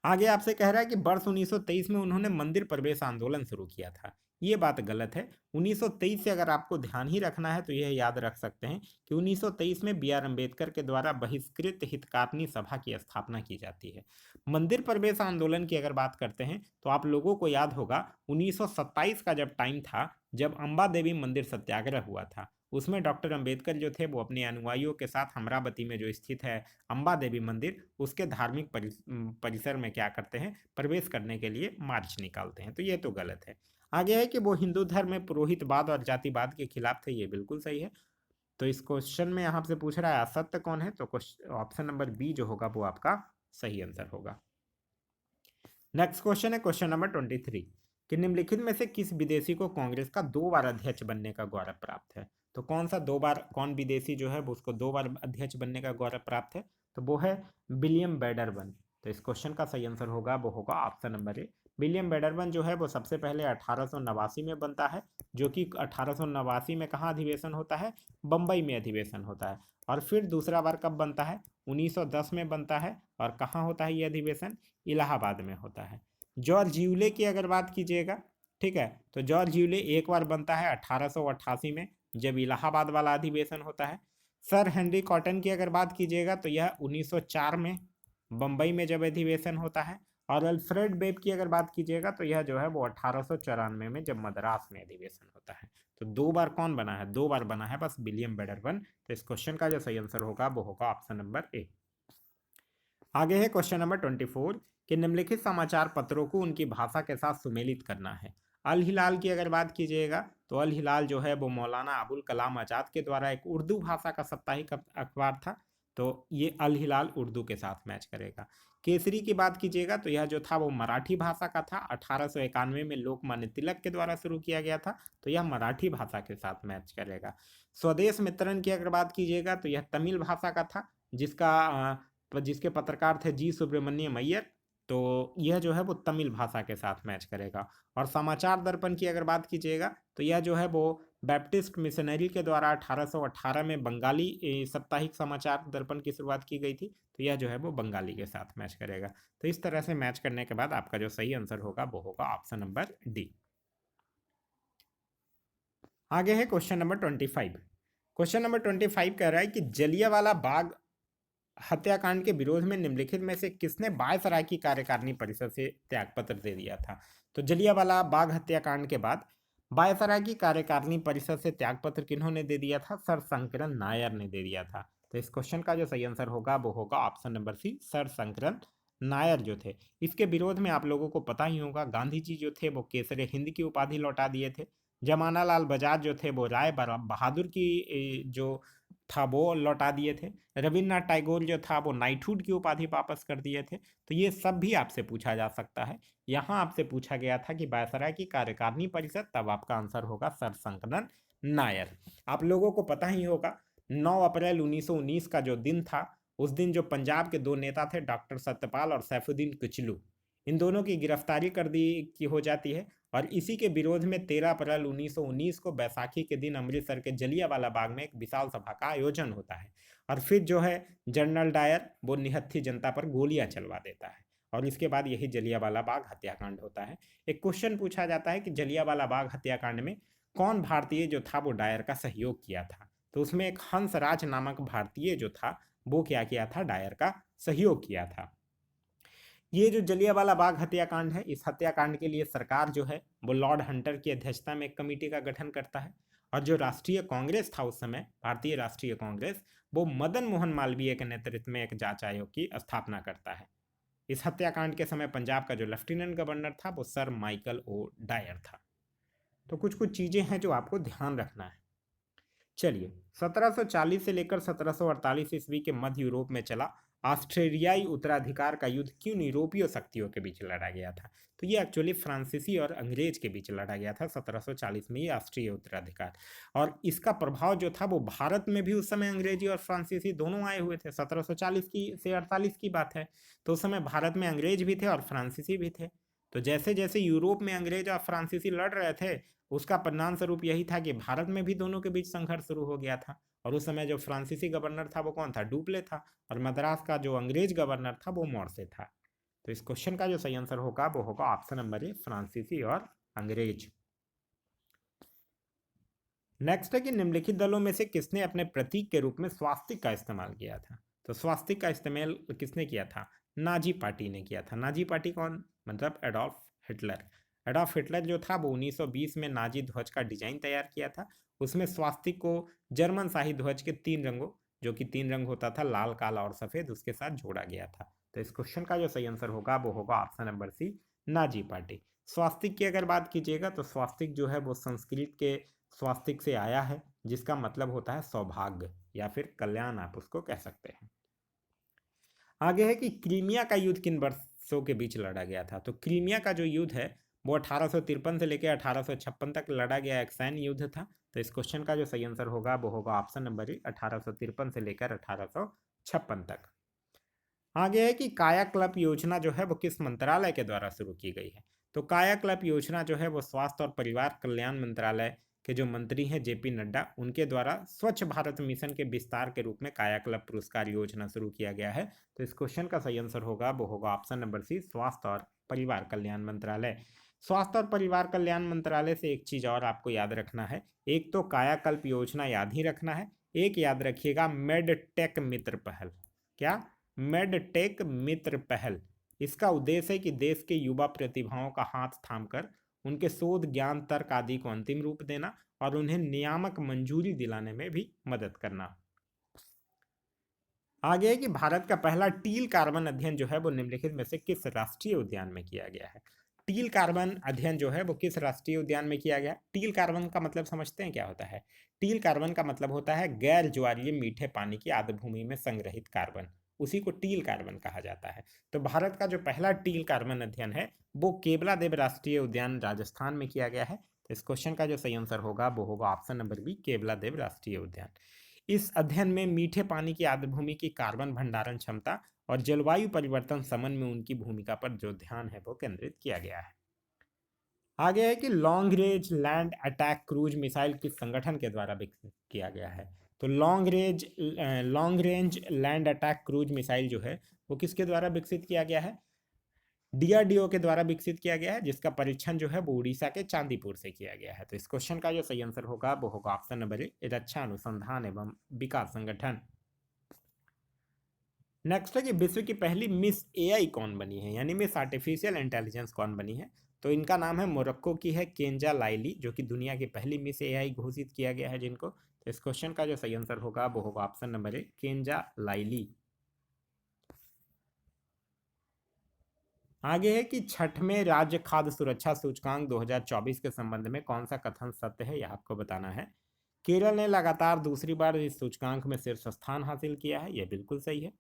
आगे आपसे कह रहा है कि वर्ष 1923 में उन्होंने मंदिर प्रवेश आंदोलन शुरू किया था। ये बात गलत है। 1923 से अगर आपको ध्यान ही रखना है तो यह याद रख सकते हैं कि 1923 में बी आर अम्बेडकर के द्वारा बहिष्कृत हितकारिणी सभा की स्थापना की जाती है। मंदिर प्रवेश आंदोलन की अगर बात करते हैं तो आप लोगों को याद होगा 1927 का जब टाइम था, जब अम्बा देवी मंदिर सत्याग्रह हुआ था, उसमें डॉक्टर अंबेडकर जो थे वो अपने अनुयायियों के साथ अमरावती में जो स्थित है अम्बा देवी मंदिर, उसके धार्मिक परिसर में क्या करते हैं, प्रवेश करने के लिए मार्च निकालते हैं। तो ये तो गलत है। आगे है कि वो हिंदू धर्म में पुरोहितवाद और जातिवाद के खिलाफ थे। ये बिल्कुल सही है। तो इस क्वेश्चन में यहाँ से पूछ रहा है असत्य कौन है, तो ऑप्शन नंबर बी जो होगा वो आपका सही आंसर होगा। नेक्स्ट क्वेश्चन है क्वेश्चन नंबर 23 कि निम्नलिखित में से किस विदेशी को कांग्रेस का 2 बार अध्यक्ष बनने का गौरव प्राप्त है। तो कौन सा 2 बार, कौन विदेशी जो है वो उसको 2 बार अध्यक्ष बनने का गौरव प्राप्त है, तो वो है विलियम बेडरबन। तो इस क्वेश्चन का सही आंसर होगा वो होगा ऑप्शन नंबर ए। विलियम बेडरबन जो है वो सबसे पहले 1889 में बनता है, जो कि 1889 में कहाँ अधिवेशन होता है, बम्बई में अधिवेशन होता है। और फिर दूसरा बार कब बनता है, 1910 में बनता है। और कहाँ होता है ये अधिवेशन, इलाहाबाद में होता है। जॉर्ज यूले की अगर बात कीजिएगा, ठीक है, तो जॉर्ज यूले एक बार बनता है 1888 में, जब इलाहाबाद वाला अधिवेशन होता है। सर हेनरी कॉटन की अगर बात कीजिएगा तो यह 1904 में बम्बई में जब अधिवेशन होता है। और अल्फ्रेड बेब की अगर बात कीजिएगा तो यह जो है वो 1894 में जब मद्रास में अधिवेशन होता है। तो 2 बार कौन बना है, 2 बार बना है बस विलियम बेडरबन। तो इस क्वेश्चन का जो सही आंसर होगा वो होगा ऑप्शन नंबर ए। आगे है क्वेश्चन नंबर 24 कि निम्नलिखित समाचार पत्रों को उनकी भाषा के साथ सुमेलित करना है। अल हिलाल की अगर बात कीजिएगा तो अल हिलाल जो है वो मौलाना अबुल कलाम आजाद के द्वारा एक उर्दू भाषा का साप्ताहिक अखबार था। तो ये अल हिलाल उर्दू के साथ मैच करेगा। केसरी की बात कीजिएगा तो यह जो था वो मराठी भाषा का था, 1891 में लोकमान्य तिलक के द्वारा शुरू किया गया था। तो यह मराठी भाषा के साथ मैच करेगा। स्वदेश मित्रन की अगर बात कीजिएगा तो यह तमिल भाषा का था, जिसके पत्रकार थे जी सुब्रमण्यम अय्यर। तो यह जो है वो तमिल भाषा के साथ मैच करेगा। और समाचार दर्पण की अगर बात कीजिएगा तो यह जो है वो बैप्टिस्ट मिशनरी के द्वारा 1818 में बंगाली साप्ताहिक समाचार दर्पण की शुरुआत की गई थी। तो यह जो है वो बंगाली के साथ मैच करेगा। तो इस तरह से मैच करने के बाद आपका जो सही आंसर होगा वो होगा ऑप्शन नंबर डी। आगे है क्वेश्चन नंबर 25। क्वेश्चन नंबर 25 कह रहा है कि जलियांवाला बाग हत्याकांड के विरोध में निम्नलिखित में से किसने वायसराय की कार्यकारिणी परिषद से त्यागपत्र दे दिया था। तो जलियांवाला बाग हत्याकांड के बाद वायसराय की कार्यकारिणी परिषद से त्यागपत्र किन्होंने दे दिया था, सर शंकरन नायर ने दे दिया था। तो इस क्वेश्चन का जो सही आंसर होगा वो होगा option number C, sir Sankaran Nair जो थे। इसके विरोध में आप लोगों को पता ही होगा गांधी जी जो थे वो केसरे हिंद की उपाधि लौटा दिए थे। जमाना लाल बजाज जो थे वो राय बहादुर की जो था वो लौटा दिए थे। रविन्द्रनाथ टैगोर जो था वो नाइटहुड की उपाधि वापस कर दिए थे। तो ये सब भी आपसे पूछा जा सकता है। यहाँ आपसे पूछा गया था कि वायसराय की कार्यकारिणी परिषद, तब आपका आंसर होगा सर शंकरन नायर। आप लोगों को पता ही होगा 9 अप्रैल 1919 का जो दिन था, उस दिन जो पंजाब के 2 नेता थे डॉक्टर सत्यपाल और सैफुद्दीन किचलू, इन दोनों की गिरफ्तारी कर दी की हो जाती है। और इसी के विरोध में 13 अप्रैल 1919 को बैसाखी के दिन अमृतसर के जलियांवाला बाग में एक विशाल सभा का आयोजन होता है। और फिर जो है जनरल डायर वो निहत्थी जनता पर गोलियां चलवा देता है। और इसके बाद यही जलियांवाला बाग हत्याकांड होता है। एक क्वेश्चन पूछा जाता है कि जलियांवाला बाग हत्याकांड में कौन भारतीय जो था वो डायर का सहयोग किया था। तो उसमें एक हंसराज नामक भारतीय जो था वो क्या किया था, डायर का सहयोग किया था। ये जो जलियांवाला बाग हत्याकांड है, इस हत्याकांड के लिए सरकार जो है वो लॉर्ड हंटर की अध्यक्षता में एक कमेटी का गठन करता है। और जो राष्ट्रीय कांग्रेस था उस समय, भारतीय राष्ट्रीय कांग्रेस, वो मदन मोहन मालवीय के नेतृत्व में एक जांच आयोग की स्थापना करता है। इस हत्याकांड के समय पंजाब का जो लेफ्टिनेंट गवर्नर था वो सर माइकल ओ डायर था। तो कुछ कुछ चीजें हैं जो आपको ध्यान रखना है। चलिए, 1740 से लेकर 1748 ईस्वी के मध्य यूरोप में चला ऑस्ट्रेलियाई उत्तराधिकार का युद्ध क्यों यूरोपीय शक्तियों के बीच लड़ा गया था। तो ये एक्चुअली फ्रांसीसी और अंग्रेज के बीच लड़ा गया था 1740 में, ये ऑस्ट्रिय उत्तराधिकार। और इसका प्रभाव जो था वो भारत में भी उस समय अंग्रेजी और फ्रांसीसी दोनों आए हुए थे। 1740 की से 48 की बात है। तो उस समय भारत में अंग्रेज भी थे और फ्रांसीसी भी थे। तो जैसे जैसे यूरोप में अंग्रेज और फ्रांसीसी लड़ रहे थे, उसका परिणाम स्वरूप यही था कि भारत में भी दोनों के बीच संघर्ष शुरू हो गया था। और उस समय जो फ्रांसीसी गवर्नर था वो कौन था, डुप्ले था। और मद्रास का जो अंग्रेज गवर्नर था वो मोर्से था। तो इस क्वेश्चन का जो सही आंसर होगा वो होगा ऑप्शन नंबर ए, फ्रांसीसी और अंग्रेज। नेक्स्ट है कि निम्नलिखित दलों में से किसने अपने प्रतीक के रूप में स्वास्तिक का इस्तेमाल किया था? तो स्वास्तिक का इस्तेमाल किसने किया था? नाजी पार्टी ने किया था। नाजी पार्टी कौन? मतलब एडोल्फ हिटलर। एडोल्फ हिटलर जो था वो 1920 में नाजी ध्वज का डिजाइन तैयार किया था। उसमें स्वास्तिक को जर्मन शाही ध्वज के 3 रंगों, जो कि 3 रंग होता था, लाल, काला और सफेद, उसके साथ जोड़ा गया था। तो इस क्वेश्चन का जो सही आंसर होगा वो होगा option number C, Nazi party. स्वास्तिक की अगर बात कीजिएगा तो स्वास्तिक जो है वो संस्कृत के स्वास्तिक से आया है, जिसका मतलब होता है सौभाग्य या फिर कल्याण, आप उसको कह सकते हैं। आगे है कि क्रीमिया का युद्ध किन वर्षों के बीच लड़ा गया था? तो क्रीमिया का जो युद्ध है वो 1853 से लेकर 1856 तक लड़ा गया एक सैन्य युद्ध था। तो इस क्वेश्चन का जो सही आंसर होगा वो होगा ऑप्शन नंबर ए, 1853 से लेकर 1856 तक। आगे है कि कायाकल्प योजना जो है वो किस मंत्रालय के द्वारा शुरू की गई है? तो कायाकल्प योजना जो है वो स्वास्थ्य और परिवार कल्याण मंत्रालय के जो मंत्री हैं जेपी नड्डा, उनके द्वारा स्वच्छ भारत मिशन के विस्तार के रूप में कायाकल्प पुरस्कार योजना शुरू किया गया है। तो इस क्वेश्चन का सही आंसर होगा वो होगा ऑप्शन नंबर सी, स्वास्थ्य और परिवार कल्याण मंत्रालय। स्वास्थ्य और परिवार कल्याण मंत्रालय से एक चीज और आपको याद रखना है, एक तो कायाकल्प योजना याद ही रखना है, एक याद रखिएगा मेडटेक मित्र पहल। क्या? मेडटेक मित्र पहल। इसका उद्देश्य है कि देश के युवा प्रतिभाओं का हाथ थामकर उनके शोध, ज्ञान, तर्क आदि को अंतिम रूप देना और उन्हें नियामक मंजूरी दिलाने में भी मदद करना। आगे है कि भारत का पहला टील कार्बन अध्ययन जो है वो निम्नलिखित में से किस राष्ट्रीय उद्यान में किया गया है? टील कार्बन अध्ययन जो है वो किस राष्ट्रीय उद्यान में किया गया? टील कार्बन का मतलब समझते हैं क्या होता है? टील कार्बन का मतलब होता है गैर ज्वारीय मीठे पानी की आर्द्रभूमि में संग्रहित कार्बन, उसी को टील कार्बन कहा जाता है। तो भारत का जो पहला टील कार्बन अध्ययन है वो केवलादेव राष्ट्रीय उद्यान राजस्थान में किया गया है। तो इस क्वेश्चन का जो सही आंसर होगा वो होगा ऑप्शन नंबर बी, केवलादेव राष्ट्रीय उद्यान। इस अध्ययन में मीठे पानी की आर्द्रभूमि की कार्बन भंडारण क्षमता और जलवायु परिवर्तन समन में उनकी भूमिका पर जो ध्यान है वो केंद्रित किया गया है। आगे है कि long range land attack cruise missile किस संगठन के द्वारा विकसित किया गया है? तो long range land attack cruise missile जो है वो किसके द्वारा विकसित किया गया है? डीआरडीओ के द्वारा विकसित किया गया है, जिसका परीक्षण जो है वो उड़ीसा के चांदीपुर से किया गया है। तो इस क्वेश्चन का जो सही आंसर होगा वो होगा ऑप्शन नंबर ए, रक्षा अनुसंधान एवं विकास संगठन। नेक्स्ट है कि विश्व की पहली मिस एआई कौन बनी है, यानी मिस आर्टिफिशियल इंटेलिजेंस कौन बनी है? तो इनका नाम है, मोरक्को की है केंजा लाइली, जो कि दुनिया की पहली मिस एआई घोषित किया गया है जिनको। तो इस क्वेश्चन का जो सही आंसर होगा वो होगा ऑप्शन नंबर ए, केंजा लाइली। आगे है कि छठवें राज्य खाद्य सुरक्षा सूचकांक 2024 के संबंध में कौन सा कथन सत्य है, यह आपको बताना है। केरल ने लगातार दूसरी बार इस सूचकांक में शीर्ष स्थान हासिल किया है, यह बिल्कुल सही है।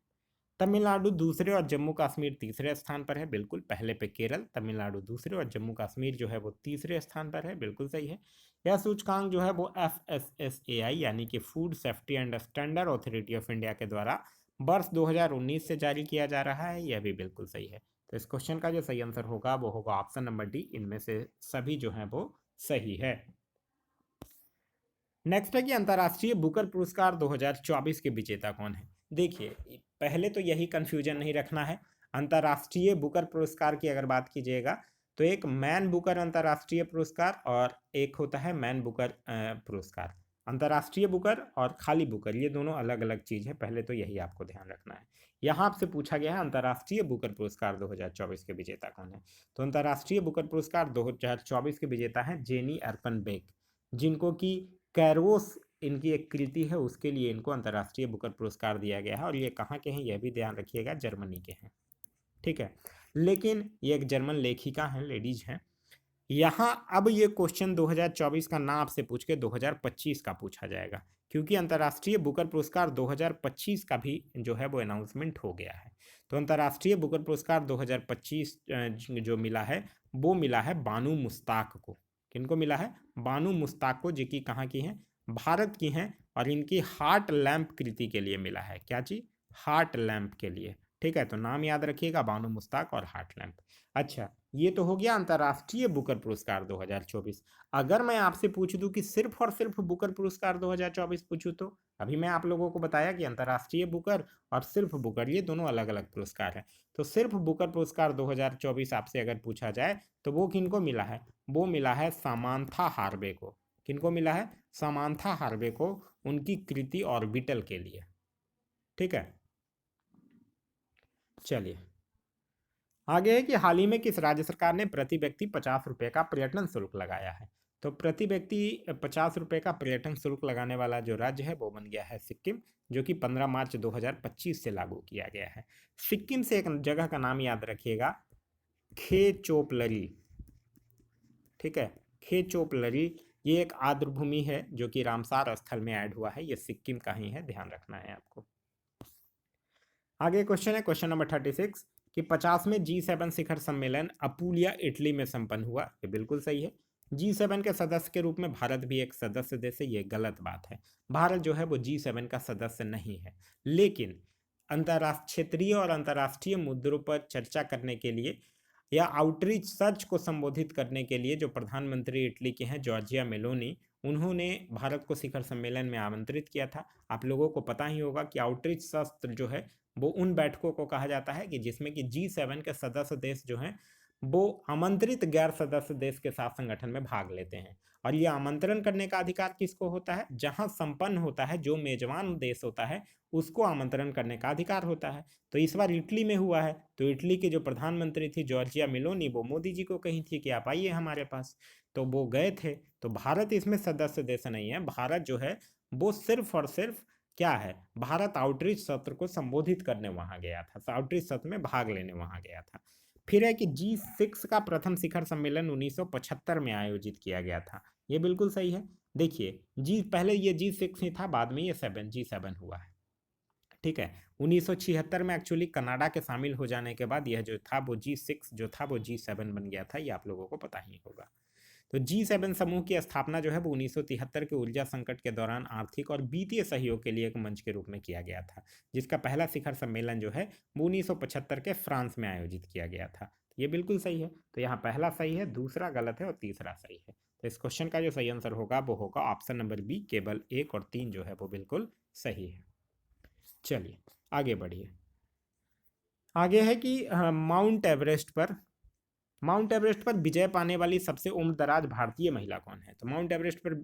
तमिलनाडु दूसरे और जम्मू कश्मीर तीसरे स्थान पर है, बिल्कुल। पहले पे केरल, तमिलनाडु दूसरे और जम्मू कश्मीर जो है वो तीसरे स्थान पर है, बिल्कुल सही है। यह सूचकांक जो है वो FSSAI यानी कि food safety and standard authority of India के द्वारा वर्ष 2019 से जारी किया जा रहा है, यह भी बिल्कुल सही है। तो इस क्वेश्चन का जो सही आंसर होगा वो होगा ऑप्शन नंबर डी, इनमें से सभी जो है वो सही है। नेक्स्ट है कि अंतर्राष्ट्रीय बुकर पुरस्कार 2024 के विजेता कौन है? देखिए, पहले तो यही कंफ्यूजन नहीं रखना है। अंतर्राष्ट्रीय बुकर पुरस्कार की अगर बात कीजिएगा तो एक मैन बुकर अंतर्राष्ट्रीय पुरस्कार और एक होता है मैन बुकर पुरस्कार। अंतर्राष्ट्रीय बुकर और खाली बुकर ये दोनों अलग अलग चीज है, पहले तो यही आपको ध्यान रखना है। यहाँ आपसे पूछा गया है अंतर्राष्ट्रीय बुकर पुरस्कार 2024 के विजेता कौन है? तो अंतर्राष्ट्रीय बुकर पुरस्कार 2024 के विजेता हैं जेनी अर्पन बेक, जिनको कि कैरोस इनकी एक कृति है, उसके लिए इनको अंतर्राष्ट्रीय बुकर पुरस्कार दिया गया है। और ये कहाँ के हैं यह भी ध्यान रखिएगा, जर्मनी के हैं, ठीक है। लेकिन ये एक जर्मन लेखिका हैं, लेडीज हैं। यहाँ अब ये क्वेश्चन 2024 का ना आपसे पूछ के 2025 का पूछा जाएगा, क्योंकि अंतर्राष्ट्रीय बुकर पुरस्कार 2025 का भी जो है वो अनाउंसमेंट हो गया है। तो अंतर्राष्ट्रीय बुकर पुरस्कार 2025 जो मिला है वो मिला है बानू मुश्ताक को। किनको मिला है? बानू मुश्ताक को, जो कि कहाँ की हैं? भारत की हैं। और इनकी हार्ट लैंप कृति के लिए मिला है। क्या चीज? हार्ट लैंप के लिए, ठीक है। तो नाम याद रखिएगा, बानू मुश्ताक और हार्ट लैंप। अच्छा, ये तो हो गया अंतर्राष्ट्रीय बुकर पुरस्कार 2024। अगर मैं आपसे पूछ दूं कि सिर्फ और सिर्फ बुकर पुरस्कार 2024 पूछूं, तो अभी मैं आप लोगों को बताया कि अंतर्राष्ट्रीय बुकर और सिर्फ बुकर ये दोनों अलग अलग पुरस्कार हैं। तो सिर्फ बुकर पुरस्कार 2024 आपसे अगर पूछा जाए तो वो किनको मिला है? वो मिला है सामांथा हार्वे को। किनको मिला है? सामांथा हार्वे को, उनकी कृति ऑर्बिटल के लिए। ठीक है, चलिए आगे है कि हाल ही में किस राज्य सरकार ने प्रति व्यक्ति 50 रुपये का पर्यटन शुल्क लगाया है? तो प्रति व्यक्ति 50 रुपये का पर्यटन शुल्क लगाने वाला जो राज्य है वो बन गया है सिक्किम, जो कि 15 मार्च 2025 से लागू किया गया है। सिक्किम से एक जगह का नाम याद रखिएगा, खेचोपलरी। ठीक है, खेचोपलरी ये एक आर्द्रभूमि है जो कि रामसार स्थल में ऐड हुआ है। ये सिक्किम का ही है, ध्यान रखना है आपको। आगे क्वेश्चन है, क्वेश्चन नंबर 36 कि 50वें G7 शिखर सम्मेलन अपूलिया इटली में संपन्न हुआ। ये बिल्कुल सही है। G7 के सदस्य के रूप में भारत भी एक सदस्य देश है, ये गलत बात है। भारत जो है वो G7 का सदस्य नहीं है, लेकिन अंतर्राष्ट्रीय क्षेत्रीय और अंतर्राष्ट्रीय मुद्दों पर चर्चा करने के लिए या आउटरीच सर्च को संबोधित करने के लिए जो प्रधानमंत्री इटली के हैं जॉर्जिया मेलोनी, उन्होंने भारत को शिखर सम्मेलन में आमंत्रित किया था। आप लोगों को पता ही होगा कि आउटरीच सत्र जो है वो उन बैठकों को कहा जाता है कि जिसमें कि G7 के सदस्य देश जो हैं वो आमंत्रित गैर सदस्य देश के साथ संगठन में भाग लेते हैं। और ये आमंत्रण करने का अधिकार किसको होता है? जहां संपन्न होता है, जो मेजबान देश होता है उसको आमंत्रण करने का अधिकार होता है। तो इस बार इटली में हुआ है, तो इटली के जो प्रधानमंत्री थी जॉर्जिया मेलोनी, वो मोदी जी को कही थी कि आप आइए हमारे पास, तो वो गए थे। तो भारत इसमें सदस्य देश नहीं है। भारत जो है वो सिर्फ और सिर्फ क्या है, भारत आउटरीच सत्र को संबोधित करने वहां गया था, आउटरीच सत्र में भाग लेने वहां गया था। फिर है कि G6 का प्रथम शिखर सम्मेलन 1975 में आयोजित किया गया था। ये बिल्कुल सही है। देखिए पहले ये G6 ही था, बाद में ये G7 हुआ है। ठीक है, 1976 में एक्चुअली कनाडा के शामिल हो जाने के बाद यह जो था वो G6 जो था वो G7 बन गया था, ये आप लोगों को पता ही होगा। तो G7 समूह की स्थापना जो है वो 1973 के ऊर्जा संकट के दौरान आर्थिक और वित्तीय सहयोग के लिए एक मंच के रूप में किया गया था, जिसका पहला शिखर सम्मेलन जो है वो 1975 के फ्रांस में आयोजित किया गया था। ये बिल्कुल सही है। तो यहाँ पहला सही है, दूसरा गलत है और तीसरा सही है। तो इस क्वेश्चन का जो सही आंसर होगा वो होगा ऑप्शन नंबर बी, केवल 1 और 3 जो है वो बिल्कुल सही है। चलिए आगे बढ़िए। आगे है कि माउंट एवरेस्ट पर विजय पाने वाली सबसे उम्रदराज भारतीय महिला कौन है? तो माउंट एवरेस्ट पर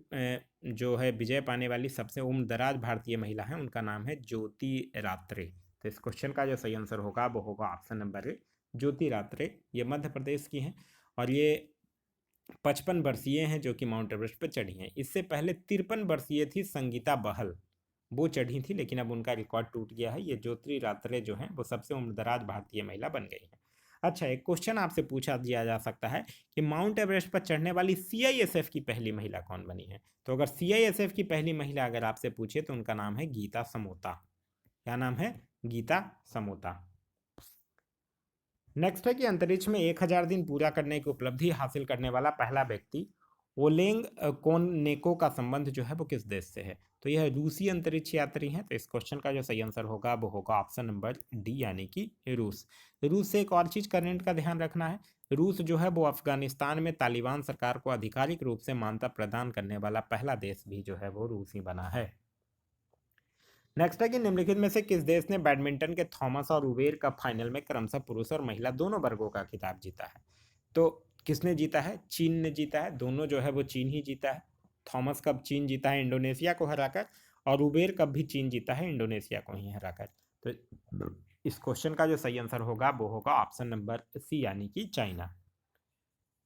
जो है विजय पाने वाली सबसे उम्रदराज भारतीय महिला है, उनका नाम है ज्योति रात्रे। तो इस क्वेश्चन का जो सही आंसर होगा वो होगा ऑप्शन नंबर ए, ज्योति रात्रे। ये मध्य प्रदेश की हैं और ये 55 वर्षीय हैं जो कि माउंट एवरेस्ट पर चढ़ी हैं। इससे पहले 53 वर्षीय थी संगीता बहल, वो चढ़ी थी, लेकिन अब उनका रिकॉर्ड टूट गया है। ये ज्योति रात्रे जो हैं वो सबसे उम्रदराज भारतीय महिला बन गई है। अच्छा, एक क्वेश्चन आपसे पूछा दिया जा सकता है कि माउंट एवरेस्ट पर चढ़ने वाली CISF की पहली महिला कौन बनी है? तो अगर CISF की पहली महिला अगर आपसे पूछे तो उनका नाम है गीता समोता। क्या नाम है? गीता समोता। नेक्स्ट है कि अंतरिक्ष में 1000 दिन पूरा करने की उपलब्धि हासिल करने वाला पहला व्यक्ति ओलेंग कोननेको का संबंध जो है वो किस देश से है? तो यह रूसी अंतरिक्ष यात्री हैं। तो इस क्वेश्चन का जो सही आंसर होगा वो होगा ऑप्शन नंबर डी, यानी कि रूस। रूस से एक और चीज करंट का ध्यान रखना है, रूस जो है वो अफगानिस्तान में तालिबान सरकार को आधिकारिक रूप से मान्यता प्रदान करने वाला पहला देश भी जो है वो रूस ही बना है। नेक्स्ट है कि निम्नलिखित में से किस देश ने बैडमिंटन के थॉमस और उबेर कप फाइनल में क्रमशः पुरुष और महिला दोनों वर्गों का खिताब जीता है? तो किसने जीता है? चीन ने जीता है। दोनों जो है वो चीन ही जीता है। थॉमस कप चीन जीता है इंडोनेशिया को हराकर, और उबेर कप भी चीन जीता है इंडोनेशिया को ही हराकर। तो इस क्वेश्चन का जो सही आंसर होगा वो होगा ऑप्शन नंबर सी, यानी कि चाइना।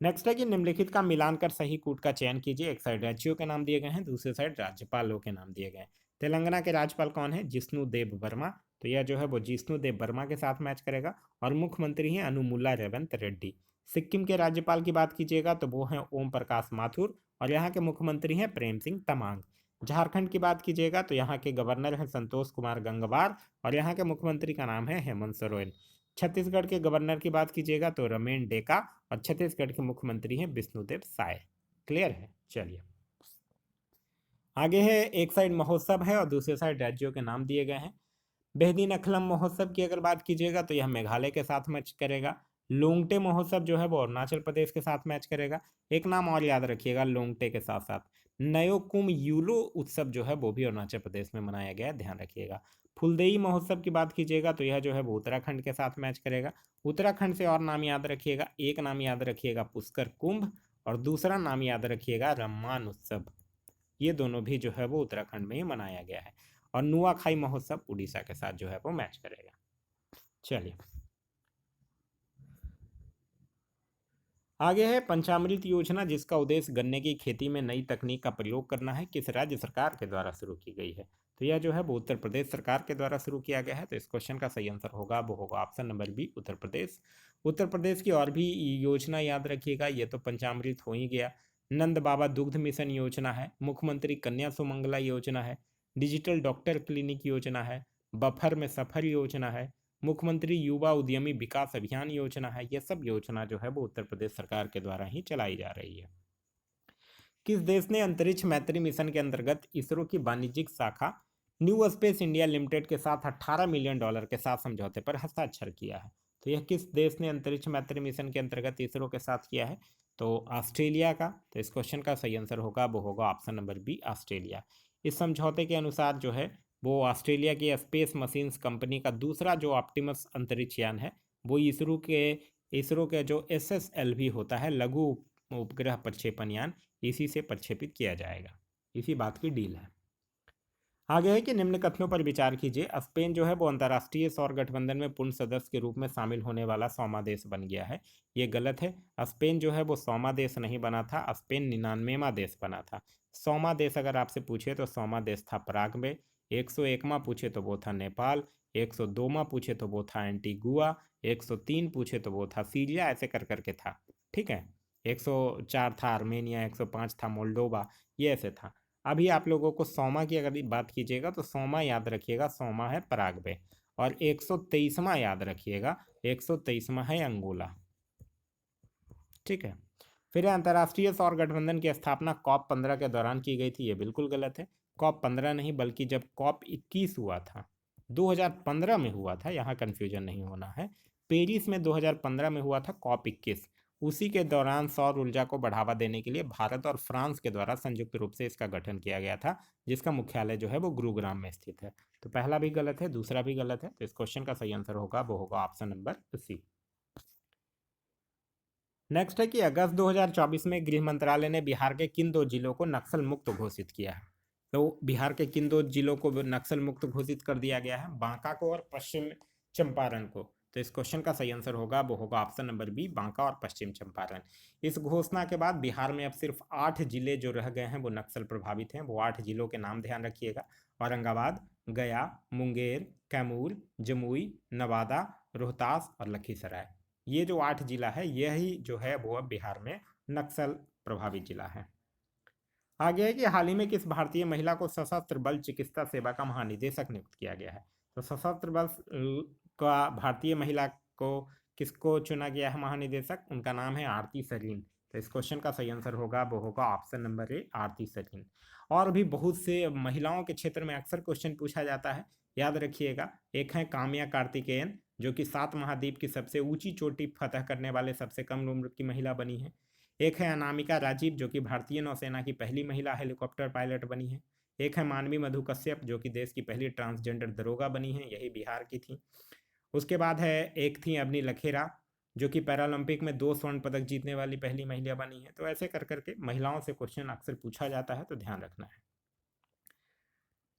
नेक्स्ट है कि निम्नलिखित का मिलान कर सही कूट का चयन कीजिए। एक साइड राज्यों के नाम दिए गए हैं, दूसरी साइड राज्यपालों के नाम दिए गए हैं। तेलंगाना के राज्यपाल कौन है? जिष्णु देव वर्मा। तो यह जो है वो जिष्णु देव वर्मा के साथ मैच करेगा। और मुख्यमंत्री हैं अनुमुला रेवंत रेड्डी। सिक्किम के राज्यपाल की बात कीजिएगा तो वो हैं ओम प्रकाश माथुर, और यहाँ के मुख्यमंत्री हैं प्रेम सिंह तमांग। झारखंड की बात कीजिएगा तो यहाँ के गवर्नर हैं संतोष कुमार गंगवार, और यहाँ के मुख्यमंत्री का नाम है हेमंत सोरेन। छत्तीसगढ़ के गवर्नर की बात कीजिएगा तो रमेन डेका, और छत्तीसगढ़ के मुख्यमंत्री हैं विष्णुदेव साय। क्लियर है? चलिए आगे है, एक साइड महोत्सव है और दूसरी साइड राज्यों के नाम दिए गए हैं। बेहदीन अखलम महोत्सव की अगर बात कीजिएगा तो यह मेघालय के साथ मैच करेगा। लोंगटे महोत्सव जो है वो अरुणाचल प्रदेश के साथ मैच करेगा। एक नाम और याद रखिएगा लोंगटे के साथ साथ, नयोकुम यूलो उत्सव जो है वो भी अरुणाचल प्रदेश में मनाया गया है, ध्यान रखिएगा। फुलदेई महोत्सव की बात कीजिएगा तो यह जो है वो उत्तराखंड के साथ मैच करेगा। उत्तराखंड से और नाम याद रखिएगा, एक नाम याद रखिएगा पुष्कर कुंभ, और दूसरा नाम याद रखिएगा रम्मान उत्सव। ये दोनों भी जो है वो उत्तराखंड में ही मनाया गया है। और नुआखाई महोत्सव उड़ीसा के साथ जो है वो मैच करेगा। चलिए आगे है पंचामृत योजना, जिसका उद्देश्य गन्ने की खेती में नई तकनीक का प्रयोग करना है, किस राज्य सरकार के द्वारा शुरू की गई है? तो यह जो है वो उत्तर प्रदेश सरकार के द्वारा शुरू किया गया है। तो इस क्वेश्चन का सही आंसर होगा वो होगा option number B, Uttar Pradesh. Uttar Pradesh की और भी योजना याद रखिएगा, ये तो पंचामृत हो ही गया। नंद बाबा दुग्ध मिशन योजना है, मुख्यमंत्री कन्या सुमंगला योजना है, डिजिटल डॉक्टर क्लिनिक योजना है, बफर में सफर योजना है, मुख्यमंत्री युवा उद्यमी विकास अभियान योजना है। यह सब योजना जो है वो उत्तर प्रदेश सरकार के द्वारा ही चलाई जा रही है। किस देश ने अंतरिक्ष मैत्री मिशन के अंतर्गत इसरो की वाणिज्यिक शाखा न्यू स्पेस इंडिया लिमिटेड के साथ $18 मिलियन के साथ समझौते पर हस्ताक्षर किया है? तो यह किस देश ने अंतरिक्ष मैत्री मिशन के अंतर्गत इसरो के साथ किया है? तो ऑस्ट्रेलिया का। तो इस क्वेश्चन का सही आंसर होगा वो होगा ऑप्शन नंबर बी, ऑस्ट्रेलिया। इस समझौते के अनुसार जो है वो ऑस्ट्रेलिया की स्पेस मशीन्स कंपनी का दूसरा जो ऑप्टिमस अंतरिक्ष यान है वो इसरो के जो SSLV होता है, लघु उपग्रह प्रक्षेपण यान, इसी से प्रक्षेपित किया जाएगा। इसी बात की डील है। आगे है कि निम्न कथनों पर विचार कीजिए। स्पेन जो है वो अंतर्राष्ट्रीय सौर गठबंधन में पूर्ण सदस्य के रूप में शामिल होने वाला 100वां देश बन गया है। ये गलत है। स्पेन जो है वो 100वां देश नहीं बना था, स्पेन 99वां देश बना था। 100वां देश अगर आपसे पूछे तो 100वां देश था पराग्वे। 101वां पूछे तो वो था नेपाल। 102वां पूछे तो वो था एंटीगुआ। 103 पूछे तो वो था सीरिया, ऐसे कर करके था। ठीक है, 104 था आर्मेनिया, 105 था मोल्डोवा, ये ऐसे था। अभी आप लोगों को 100वां की अगर बात कीजिएगा तो 100वां याद रखिएगा, 100वां है पराग्वे। और 123वां याद रखिएगा, 123वां है अंगोला। ठीक है, फिर अंतर्राष्ट्रीय सौर गठबंधन की स्थापना COP15 के दौरान की गई थी, ये बिल्कुल गलत है। COP15 नहीं बल्कि जब COP21 हुआ था, 2015 में हुआ था, यहाँ कन्फ्यूजन नहीं होना है। पेरिस में 2015 में हुआ था COP21। उसी के दौरान सौर ऊर्जा को बढ़ावा देने के लिए भारत और फ्रांस के द्वारा संयुक्त रूप से इसका गठन किया गया था, जिसका मुख्यालय जो है वो गुरुग्राम में स्थित है। तो पहला भी गलत है, दूसरा भी गलत है। तो इस क्वेश्चन का सही आंसर होगा वो होगा ऑप्शन नंबर सी। नेक्स्ट है कि अगस्त 2024 में गृह मंत्रालय ने बिहार के किन दो जिलों को नक्सल मुक्त घोषित किया है? तो बिहार के किन दो जिलों को नक्सल मुक्त घोषित कर दिया गया है? बांका को और पश्चिम चंपारण को। तो इस क्वेश्चन का सही आंसर होगा वो होगा ऑप्शन नंबर बी, बांका और पश्चिम चंपारण। इस घोषणा के बाद बिहार में अब सिर्फ 8 जिले जो रह गए हैं वो नक्सल प्रभावित हैं। वो 8 जिलों के नाम ध्यान रखिएगा, औरंगाबाद, गया, मुंगेर, कैमूर, जमुई, नवादा, रोहतास और लखीसराय। ये जो 8 जिला है यही जो है वो अब बिहार में नक्सल प्रभावित जिला है। आगे है कि हाल ही में किस भारतीय महिला को सशस्त्र बल चिकित्सा सेवा का महानिदेशक नियुक्त किया गया है? तो सशस्त्र बल का भारतीय महिला को किसको चुना गया है महानिदेशक? उनका नाम है आरती सरीन। तो इस क्वेश्चन का सही आंसर होगा वो होगा ऑप्शन नंबर ए, आरती सरीन। और भी बहुत से महिलाओं के क्षेत्र में अक्सर क्वेश्चन पूछा जाता है, याद रखिएगा। एक है काम्या कार्तिकेयन, जो कि 7 महाद्वीप की सबसे ऊंची चोटी फतह करने वाले सबसे कम उम्र की महिला बनी है। एक है अनामिका राजीव, जो कि भारतीय नौसेना की पहली महिला हेलीकॉप्टर पायलट बनी है। एक है मानवी मधु कश्यप, जो कि देश की पहली ट्रांसजेंडर दरोगा बनी है, यही बिहार की थी। उसके बाद है एक थी अवनी लखेरा, जो कि पैरालंपिक में 2 स्वर्ण पदक जीतने वाली पहली महिला बनी है। तो ऐसे कर करके महिलाओं से क्वेश्चन अक्सर पूछा जाता है, तो ध्यान रखना है।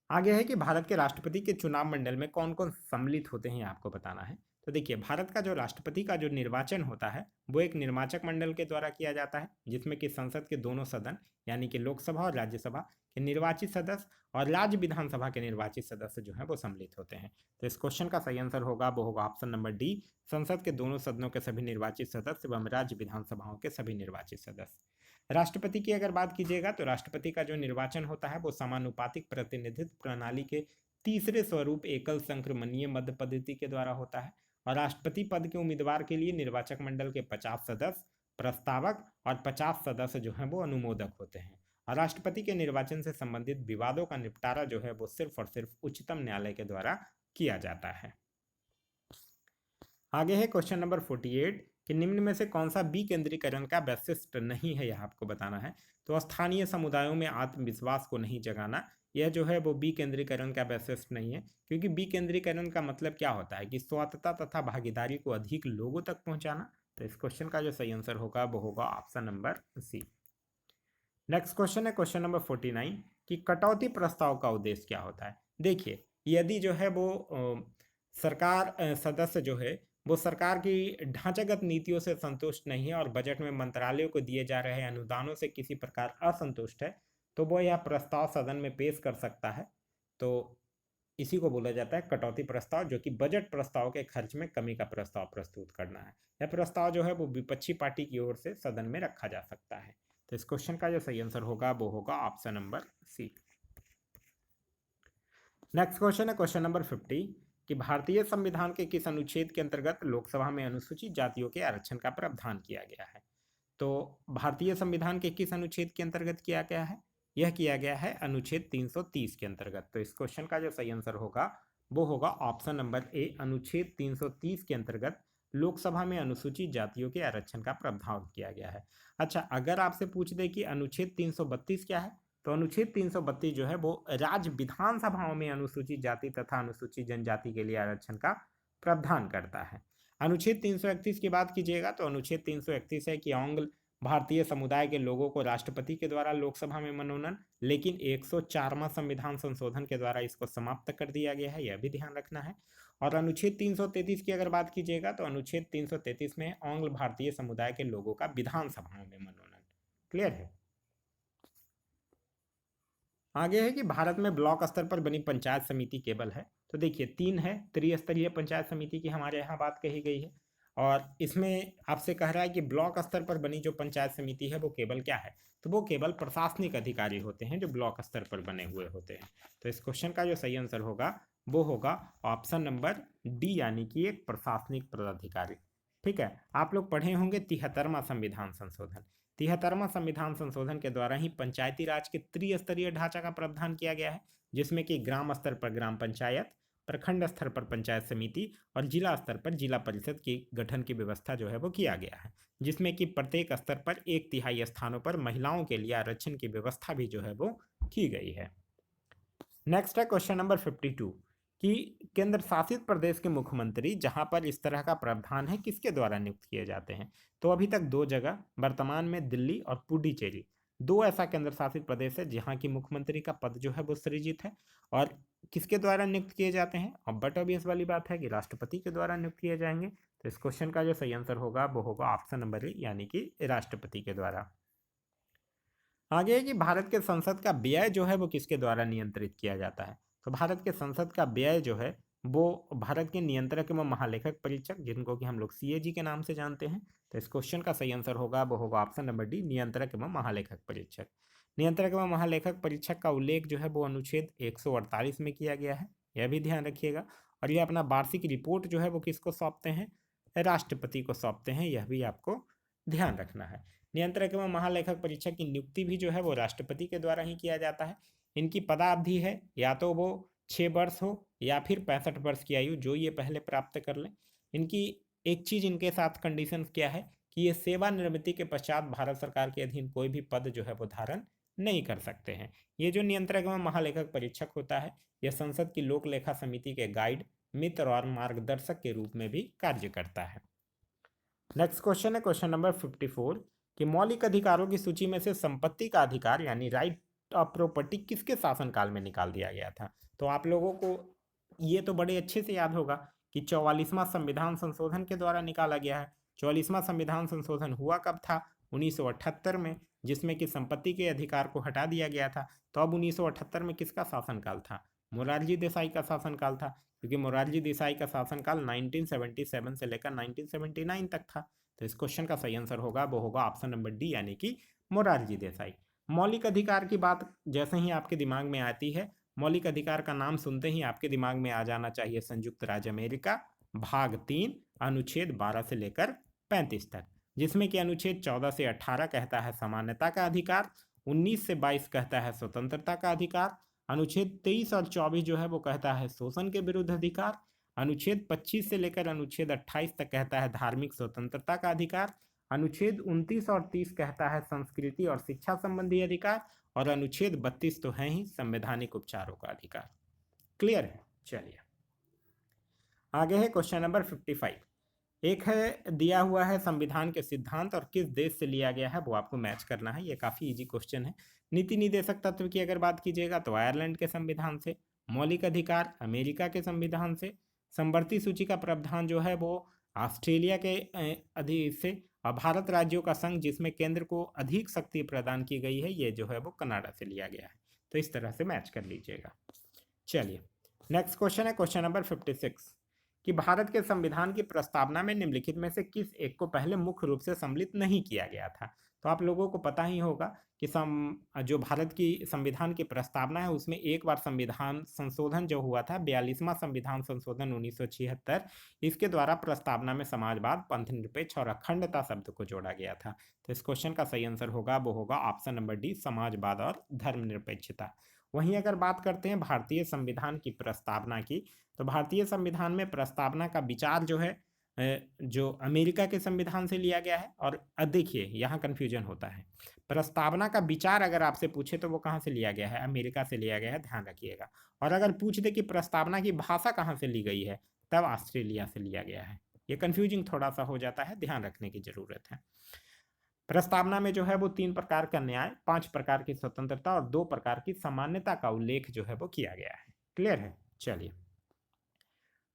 आगे है कि भारत के राष्ट्रपति के चुनाव मंडल में कौन कौन सम्मिलित होते हैं, आपको बताना है। तो देखिए, भारत का जो राष्ट्रपति का जो निर्वाचन होता है वो एक निर्वाचक मंडल के द्वारा किया जाता है, जिसमें कि संसद के दोनों सदन यानी कि लोकसभा और राज्यसभा के निर्वाचित सदस्य और राज्य विधानसभा के निर्वाचित सदस्य जो है वो सम्मिलित होते हैं। तो इस क्वेश्चन का सही आंसर होगा वो होगा ऑप्शन नंबर डी, संसद के दोनों सदनों के सभी निर्वाचित सदस्य एवं राज्य विधानसभाओं के सभी निर्वाचित सदस्य। राष्ट्रपति की अगर बात कीजिएगा तो राष्ट्रपति का जो निर्वाचन होता है वो समानुपातिक प्रतिनिधित्व प्रणाली के तीसरे स्वरूप एकल संक्रमणीय मध्य पद्धति के द्वारा होता है। और राष्ट्रपति पद के उम्मीदवार के लिए निर्वाचक मंडल के 50 सदस्य प्रस्तावक और 50 सदस्य जो हैं वो अनुमोदक होते हैं। और राष्ट्रपति के निर्वाचन से संबंधित विवादों का निपटारा जो है वो सिर्फ और सिर्फ उच्चतम न्यायालय के द्वारा किया जाता है। आगे है क्वेश्चन नंबर 48 कि निम्न में से कौन सा विकेंद्रीकरण का वैशिष्ट्य नहीं है, यह आपको बताना है। तो स्थानीय समुदायों में आत्मविश्वास को नहीं जगाना, यह जो है वो विकेंद्रीकरण का वैशिष्ट्य नहीं है, क्योंकि विकेंद्रीकरण का मतलब क्या होता है कि स्वायत्तता तथा भागीदारी को अधिक लोगों तक पहुंचाना। तो इस क्वेश्चन का जो सही आंसर होगा वो होगा option number C. Next question है क्वेश्चन नंबर 49 कि कटौती प्रस्ताव का उद्देश्य क्या होता है। देखिए, यदि जो है वो सरकार सदस्य जो है वो सरकार की ढांचागत नीतियों से संतुष्ट नहीं है और बजट में मंत्रालयों को दिए जा रहे अनुदानों से किसी प्रकार असंतुष्ट है, तो वो यह प्रस्ताव सदन में पेश कर सकता है। तो इसी को बोला जाता है कटौती प्रस्ताव, जो कि बजट प्रस्ताव के खर्च में कमी का प्रस्ताव प्रस्तुत करना है। यह प्रस्ताव जो है वो विपक्षी पार्टी की ओर से सदन में रखा जा सकता है। तो इस क्वेश्चन का जो सही आंसर होगा वो होगा option number C. Next question है क्वेश्चन नंबर 50 कि भारतीय संविधान के किस अनुच्छेद के अंतर्गत लोकसभा में अनुसूचित जातियों के आरक्षण का प्रावधान किया गया है। तो भारतीय संविधान के किस अनुच्छेद के अंतर्गत किया गया है, यह किया गया है अनुच्छेद 330 के अंतर्गत। तो इस क्वेश्चन का जो सही आंसर होगा वो होगा ऑप्शन नंबर ए, अनुच्छेद 330 के अंतर्गत लोकसभा में अनुसूचित जातियों के आरक्षण का प्रावधान किया गया है। अच्छा, अगर आपसे पूछ दे कि अनुच्छेद 332 क्या है, तो अनुच्छेद 332 जो है वो राज्य विधानसभाओं में अनुसूचित जाति तथा अनुसूचित जनजाति के लिए आरक्षण का प्रावधान करता है। अनुच्छेद 331 की बात कीजिएगा तो अनुच्छेद 331 है कि आंग्ल भारतीय समुदाय के लोगों को राष्ट्रपति के द्वारा लोकसभा में मनोनयन, लेकिन 104वां संविधान संशोधन के द्वारा इसको समाप्त कर दिया गया है, यह भी ध्यान रखना है। और अनुच्छेद 333 की अगर बात कीजिएगा तो अनुच्छेद 333 में आंग्ल भारतीय समुदाय के लोगों का विधानसभाओं में मनोनयन। क्लियर है। आगे है कि भारत में ब्लॉक स्तर पर बनी पंचायत समिति केवल है। तो देखिए, 3 है त्रिस्तरीय पंचायत समिति की हमारे यहाँ बात कही गई है, और इसमें आपसे कह रहा है कि ब्लॉक स्तर पर बनी जो पंचायत समिति है वो केवल क्या है, तो वो केवल प्रशासनिक अधिकारी होते हैं जो ब्लॉक स्तर पर बने हुए होते हैं। तो इस क्वेश्चन का जो सही आंसर होगा वो होगा ऑप्शन नंबर डी, यानी कि एक प्रशासनिक पदाधिकारी। ठीक है, आप लोग पढ़े होंगे 73वां संविधान संशोधन। 73वां संविधान संशोधन के द्वारा ही पंचायती राज के त्रिस्तरीय ढांचा का प्रावधान किया गया है, जिसमें कि ग्राम स्तर पर ग्राम पंचायत, प्रखंड स्तर पर पंचायत समिति और जिला स्तर पर जिला परिषद के गठन की व्यवस्था जो है वो किया गया है, जिसमें कि प्रत्येक स्तर पर 1/3 स्थानों पर महिलाओं के लिए आरक्षण की व्यवस्था भी जो है वो की गई है। नेक्स्ट है क्वेश्चन नंबर 52 कि केंद्र शासित प्रदेश के मुख्यमंत्री जहां पर इस तरह का प्रावधान है किसके द्वारा नियुक्त किए जाते हैं। तो अभी तक 2 जगह, वर्तमान में दिल्ली और पुडुचेरी, 2 ऐसा केंद्र शासित प्रदेश है जहां की मुख्यमंत्री का पद जो है वो सृजित है, और किसके द्वारा नियुक्त किए जाते हैं। अब बट ऑब्वियस वाली बात है कि राष्ट्रपति के द्वारा नियुक्त किए जाएंगे। तो इस क्वेश्चन का जो सही आंसर होगा वो होगा ऑप्शन नंबर ए, यानी कि राष्ट्रपति के द्वारा। आगे है कि भारत के संसद का व्यय जो है वो किसके द्वारा नियंत्रित किया जाता है। तो भारत के संसद का व्यय जो है वो भारत के नियंत्रक एवं महालेखक परीक्षक, जिनको कि हम लोग सीएजी के नाम से जानते हैं। तो इस क्वेश्चन का सही आंसर होगा वो होगा ऑप्शन नंबर डी, नियंत्रक एवं महालेखक परीक्षक। नियंत्रक एवं महालेखक परीक्षक का उल्लेख जो है वो अनुच्छेद 148 में किया गया है, यह भी ध्यान रखिएगा। और ये अपना वार्षिक रिपोर्ट जो है वो किसको सौंपते हैं, राष्ट्रपति को सौंपते हैं, यह भी आपको ध्यान रखना है। नियंत्रक एवं महालेखक परीक्षक की नियुक्ति भी जो है वो राष्ट्रपति के द्वारा ही किया जाता है। इनकी पदावधि है या तो वो 6 वर्ष हो या फिर 65 वर्ष की आयु, जो ये पहले प्राप्त कर लें। इनकी एक चीज इनके साथ कंडीशन क्या है कि ये सेवानिवृत्ति के पश्चात भारत सरकार के अधीन कोई भी पद जो है वो धारण नहीं कर सकते हैं। ये जो नियंत्रक एवं महालेखक परीक्षक होता है, यह संसद की लोक लेखा समिति के गाइड, मित्र और मार्गदर्शक के रूप में भी कार्य करता है। नेक्स्ट क्वेश्चन है क्वेश्चन नंबर 54 कि मौलिक अधिकारों की सूची में से संपत्ति का अधिकार यानी राइट ऑफ प्रॉपर्टी किसके शासनकाल में निकाल दिया गया था। तो आप लोगों को ये तो बड़े अच्छे से याद होगा कि 44वां संविधान संशोधन के द्वारा निकाला गया है। 44वां संविधान संशोधन हुआ कब था, 1978 में, जिसमें कि संपत्ति के अधिकार को हटा दिया गया था। तो अब 1978 में किसका शासनकाल था, मोरारजी देसाई का शासनकाल था, क्योंकि मोरारजी देसाई का शासनकाल 1977 से लेकर 1979 तक था। तो इस क्वेश्चन का सही आंसर होगा वो होगा ऑप्शन नंबर डी, यानी कि मोरारजी देसाई। मौलिक अधिकार की बात जैसे ही आपके दिमाग में आती है, मौलिक अधिकार का नाम सुनते ही आपके दिमाग में आ जाना चाहिए संयुक्त राज्य अमेरिका, भाग 3, अनुच्छेद 12 से लेकर 35 तक, जिसमें कि अनुच्छेद 14 से 18 कहता है समानता का अधिकार, 19 से 22 कहता है स्वतंत्रता का अधिकार, अनुच्छेद 23 और 24 जो है वो कहता है शोषण के विरुद्ध अधिकार, अनुच्छेद 25 से लेकर अनुच्छेद 28 तक कहता है धार्मिक स्वतंत्रता का अधिकार, अनुच्छेद 29 और 30 कहता है संस्कृति और शिक्षा संबंधी अधिकार, और अनुच्छेद 32 तो है ही संवैधानिक उपचारों का अधिकार। क्लियर है? चलिए आगे है क्वेश्चन नंबर 55। एक है दिया हुआ है संविधान के सिद्धांत और किस देश से लिया गया है वो आपको मैच करना है। ये काफ़ी इजी क्वेश्चन है। नीति निदेशक तत्व की अगर बात कीजिएगा तो आयरलैंड के संविधान से, मौलिक अधिकार अमेरिका के संविधान से, समवर्ती सूची का प्रावधान जो है वो ऑस्ट्रेलिया के से, और भारत राज्यों का संघ जिसमें केंद्र को अधिक शक्ति प्रदान की गई है ये जो है वो कनाडा से लिया गया है। तो इस तरह से मैच कर लीजिएगा। चलिए नेक्स्ट क्वेश्चन है क्वेश्चन नंबर 56 कि भारत के संविधान की प्रस्तावना में निम्नलिखित में से किस एक को पहले मुख्य रूप से सम्मिलित नहीं किया गया था। तो आप लोगों को पता ही होगा कि जो भारत की संविधान की प्रस्तावना है उसमें एक बार संविधान संशोधन जो हुआ था 42वां संविधान संशोधन 1976, इसके द्वारा प्रस्तावना में समाजवाद, पंथ निरपेक्ष और अखंडता शब्द को जोड़ा गया था। तो इस क्वेश्चन का सही आंसर होगा वो होगा ऑप्शन नंबर डी, समाजवाद और धर्मनिरपेक्षता। वहीं अगर बात करते हैं भारतीय संविधान की प्रस्तावना की, तो भारतीय संविधान में प्रस्तावना का विचार जो है जो अमेरिका के संविधान से लिया गया है। और देखिए यहाँ कन्फ्यूजन होता है, प्रस्तावना का विचार अगर आपसे पूछे तो वो कहाँ से लिया गया है, अमेरिका से लिया गया है, ध्यान रखिएगा। और अगर पूछ दे कि प्रस्तावना की भाषा कहाँ से ली गई है, तब ऑस्ट्रेलिया से लिया गया है। ये कन्फ्यूजिंग थोड़ा सा हो जाता है, ध्यान रखने की जरूरत है। प्रस्तावना में जो है वो 3 प्रकार का न्याय, 5 प्रकार की स्वतंत्रता और 2 प्रकार की सामान्यता का उल्लेख जो है वो किया गया है। क्लियर है? चलिए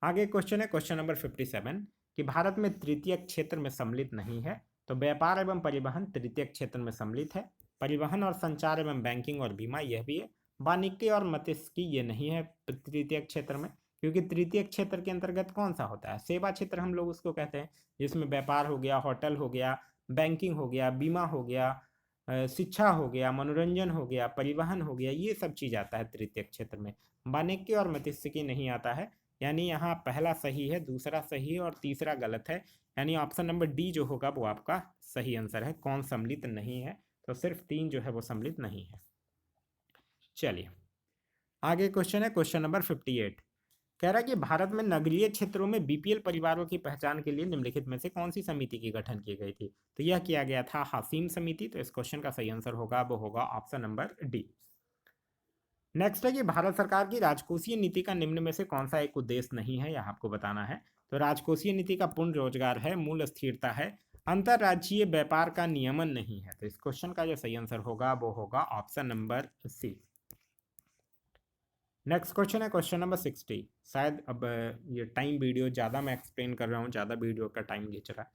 आगे क्वेश्चन है क्वेश्चन नंबर 57 कि भारत में तृतीय क्षेत्र में सम्मिलित नहीं है। तो व्यापार एवं परिवहन तृतीय क्षेत्र में सम्मिलित है, परिवहन और संचार एवं बैंकिंग और बीमा यह भी है, वानिकी और मत्स्यिकी ये नहीं है तृतीय क्षेत्र में, क्योंकि तृतीय क्षेत्र के अंतर्गत कौन सा होता है, सेवा क्षेत्र हम लोग उसको कहते हैं, जिसमें व्यापार हो गया, होटल हो गया, बैंकिंग हो गया, बीमा हो गया, शिक्षा हो गया, मनोरंजन हो गया, परिवहन हो गया, ये सब चीज़ आता है तृतीय क्षेत्र में। वानिकी और मत्स्यिकी नहीं आता है, यानी यहाँ पहला सही है, दूसरा सही है और तीसरा गलत है, यानी ऑप्शन नंबर डी जो होगा वो आपका सही आंसर है। कौन सम्मिलित नहीं है, तो सिर्फ 3 जो है वो सम्मिलित नहीं है। चलिए आगे क्वेश्चन है क्वेश्चन नंबर 58। कह रहा है कि भारत में नगरीय क्षेत्रों में बीपीएल परिवारों की पहचान के लिए निम्नलिखित में से कौन सी समिति की गठन की गई थी। तो यह किया गया था हासिम समिति। तो इस क्वेश्चन का सही आंसर होगा वो होगा ऑप्शन नंबर डी। नेक्स्ट है कि भारत सरकार की राजकोषीय नीति का निम्न में से कौन सा एक उद्देश्य नहीं है, यह आपको बताना है। तो राजकोषीय नीति का पूर्ण रोजगार है, मूल स्थिरता है, अंतरराज्यीय व्यापार का नियमन नहीं है। तो इस क्वेश्चन का जो सही आंसर होगा वो होगा option number C. Next question है क्वेश्चन नंबर 60। शायद अब ये टाइम वीडियो ज़्यादा मैं एक्सप्लेन कर रहा हूँ, ज़्यादा वीडियो का टाइम खींच रहा है।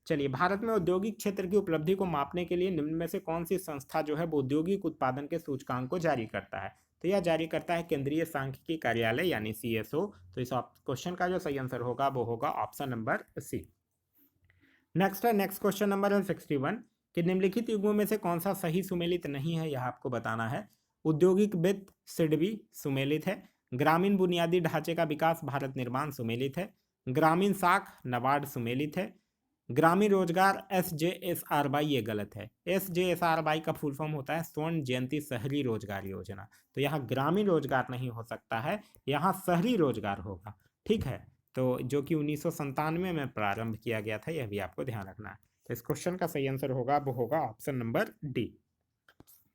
चलिए भारत में औद्योगिक क्षेत्र की उपलब्धि को मापने के लिए निम्न में से कौन सी संस्था जो है वो औद्योगिक उत्पादन के सूचकांक को जारी करता है। तो यह जारी करता है केंद्रीय सांख्यिकी कार्यालय यानी CSO। तो इस क्वेश्चन का जो सही आंसर होगा वो होगा ऑप्शन नंबर सी। नेक्स्ट है नेक्स्ट क्वेश्चन नंबर है 61 कि निम्नलिखित युग्मों में से कौन सा सही सुमेलित नहीं है, यह आपको बताना है। औद्योगिक वित्त सिडबी सुमेलित है, ग्रामीण बुनियादी ढांचे का विकास भारत निर्माण सुमेलित है, ग्रामीण साख नाबार्ड सुमेलित है, ग्रामीण रोजगार SJSRY ये गलत है। SJSRY का फुल फॉर्म होता है स्वर्ण जयंती शहरी रोजगार योजना। तो यहाँ ग्रामीण रोजगार नहीं हो सकता है, यहाँ शहरी रोजगार होगा। ठीक है, तो जो कि 1997 में प्रारंभ किया गया था, यह भी आपको ध्यान रखना है। तो इस क्वेश्चन का सही आंसर होगा वो होगा option number D.